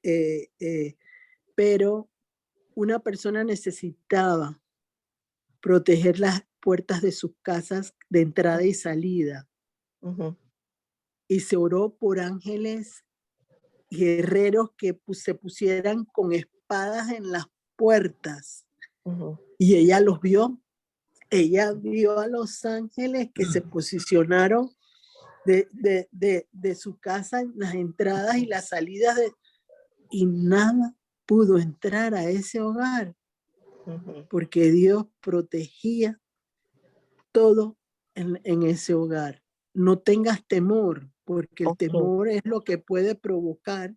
pero una persona necesitaba proteger las puertas de sus casas de entrada y salida. Ujú. Y se oró por ángeles guerreros que se pusieran con espadas en las puertas. Ujú. Y ella los vio. Ella vio a los ángeles que se posicionaron de su casa en las entradas y las salidas y nada pudo entrar a ese hogar Ujú. porque Dios protegía todo en ese hogar. No tengas temor, porque el Ok. temor es lo que puede provocar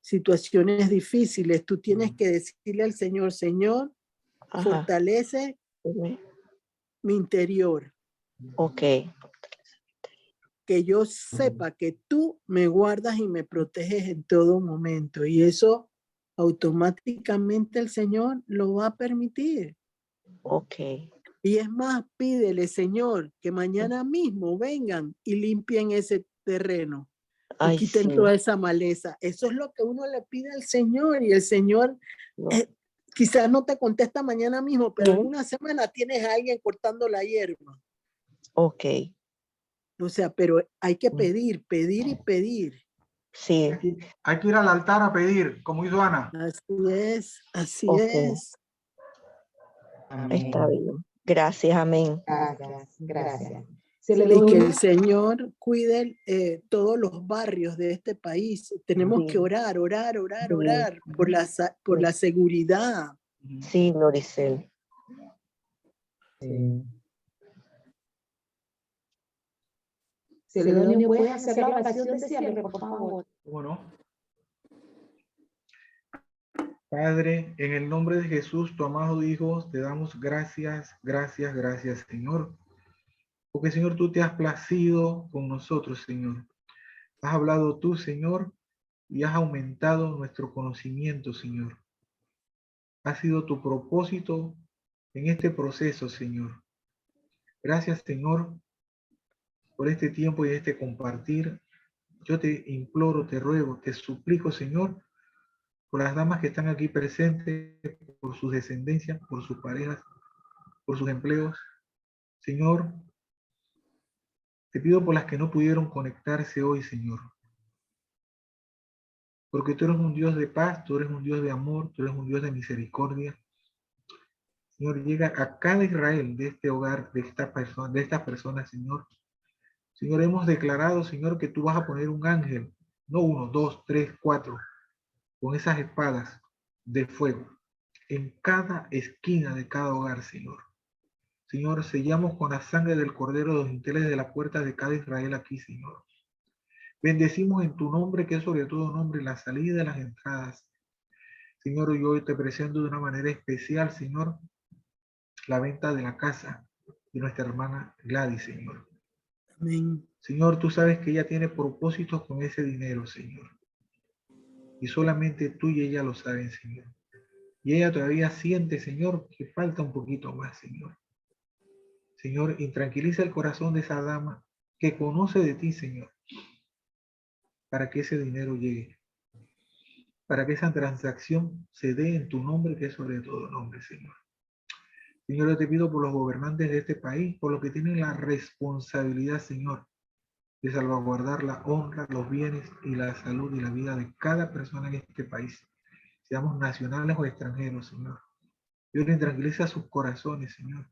situaciones difíciles. Tú tienes que decirle al Señor, Señor, Ajá. fortalece Ujú. mi interior, Ok. que yo sepa que tú me guardas y me proteges en todo momento. Y eso automáticamente el Señor lo va a permitir. Ok. Y es más, pídele, Señor, que mañana mismo vengan y limpien ese terreno y Ay, quiten sí. toda esa maleza. Eso es lo que uno le pide al Señor y el Señor No. quizás no te contesta mañana mismo, pero en Ujú. una semana tienes a alguien cortando la hierba. Ok. O sea, pero hay que pedir, pedir y pedir. Sí. Hay que ir al altar a pedir, como hizo Ana. Así Ok. es. Está bien. Gracias, amén. Gracias. Y que el Señor cuide todos los barrios de este país. Tenemos Sí. que orar Sí. por la seguridad. Sí, Gloricel. Celedonio, ¿puedes hacer la oración de cierre, por favor? Bueno. Padre, en el nombre de Jesús, tu amado Hijo, te damos gracias, gracias, gracias, Señor. Porque, Señor, tú te has placido con nosotros, Señor. Has hablado tú, Señor, y has aumentado nuestro conocimiento, Señor. Ha sido tu propósito en este proceso, Señor. Gracias, Señor, por este tiempo y este compartir. Yo te imploro, te ruego, te suplico, Señor, por las damas que están aquí presentes, por sus descendencias, por sus parejas, por sus empleos. Señor, te pido por las que no pudieron conectarse hoy, Señor. Porque tú eres un Dios de paz, tú eres un Dios de amor, tú eres un Dios de misericordia. Señor, llega a cada Israel de este hogar, de estas personas, Señor. Señor, hemos declarado, Señor, que tú vas a poner un ángel, no 1, 2, 3, 4, con esas espadas de fuego en cada esquina de cada hogar, Señor. Señor, sellamos con la sangre del Cordero los dinteles de la puerta de cada Israel aquí, Señor. Bendecimos en tu nombre, que es sobre todo nombre, la salida y las entradas. Señor, yo hoy te presento de una manera especial, Señor, la venta de la casa de nuestra hermana Gladys, Señor. Amén. Señor, tú sabes que ella tiene propósitos con ese dinero, Señor. Y solamente tú y ella lo saben, Señor. Y ella todavía siente, Señor, que falta un poquito más, Señor. Señor, intranquiliza el corazón de esa dama que conoce de ti, Señor, para que ese dinero llegue, para que esa transacción se dé en tu nombre, que es sobre todo nombre, Señor. Señor, yo te pido por los gobernantes de este país, por los que tienen la responsabilidad, Señor, de salvaguardar la honra, los bienes y la salud y la vida de cada persona en este país, seamos nacionales o extranjeros, Señor. Dios le tranquiliza sus corazones, Señor.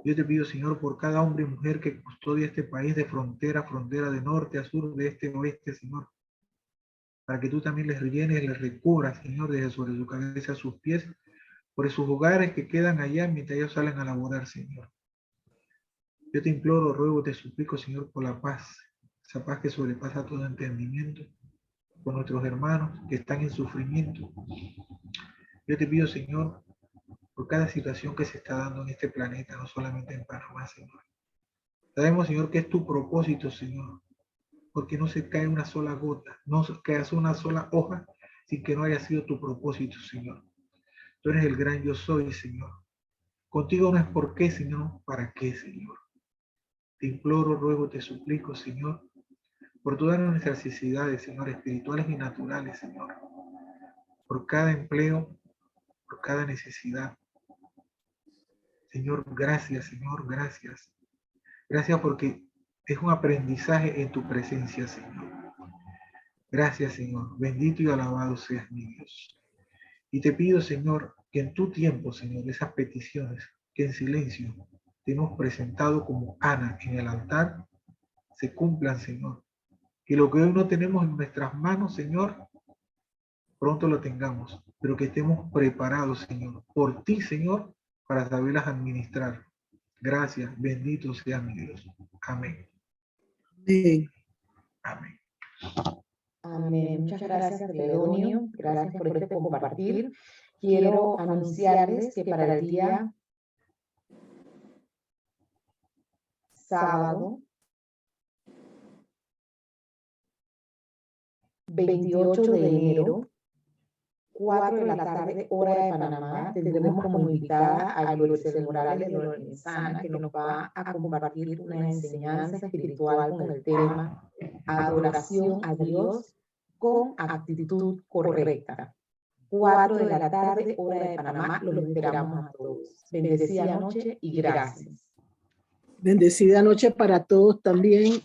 Yo te pido, Señor, por cada hombre y mujer que custodia este país de frontera a frontera, de norte a sur, de este a oeste, Señor, para que tú también les llenes, les recubras, Señor, desde sobre su cabeza a sus pies, por sus hogares que quedan allá mientras ellos salen a laborar, Señor. Yo te imploro, ruego, te suplico, Señor, por la paz, esa paz que sobrepasa todo entendimiento, por nuestros hermanos que están en sufrimiento. Yo te pido, Señor, por cada situación que se está dando en este planeta, no solamente en Panamá, Señor. Sabemos, Señor, que es tu propósito, Señor, porque no se cae una sola gota, no se cae una sola hoja sin que no haya sido tu propósito, Señor. Tú eres el gran yo soy, Señor. Contigo no es por qué, sino para qué, Señor. Te imploro, ruego, te suplico, Señor, por todas nuestras necesidades, Señor, espirituales y naturales, Señor. Por cada empleo, por cada necesidad. Señor, gracias, Señor, gracias. Gracias porque es un aprendizaje en tu presencia, Señor. Gracias, Señor. Bendito y alabado seas mi Dios. Y te pido, Señor, que en tu tiempo, Señor, esas peticiones que en silencio te hemos presentado como Ana en el altar, se cumplan, Señor. Que lo que hoy no tenemos en nuestras manos, Señor, pronto lo tengamos, pero que estemos preparados, Señor, por ti, Señor, para saberlas administrar. Gracias, bendito sea mi Dios. Amén. Amén. Amén. Amén. Muchas gracias, Celedonio. Gracias por este compartir. Quiero anunciarles que para el día sábado 28 de enero, 4 de la tarde, hora de Panamá, tendremos como invitada a Gloricel Morales Lorenzana, que nos va a compartir una enseñanza espiritual con el tema Adoración a Dios con actitud correcta. 4 de la tarde, hora de Panamá, los esperamos a todos. Bendecida noche y gracias. Bendecida noche para todos también.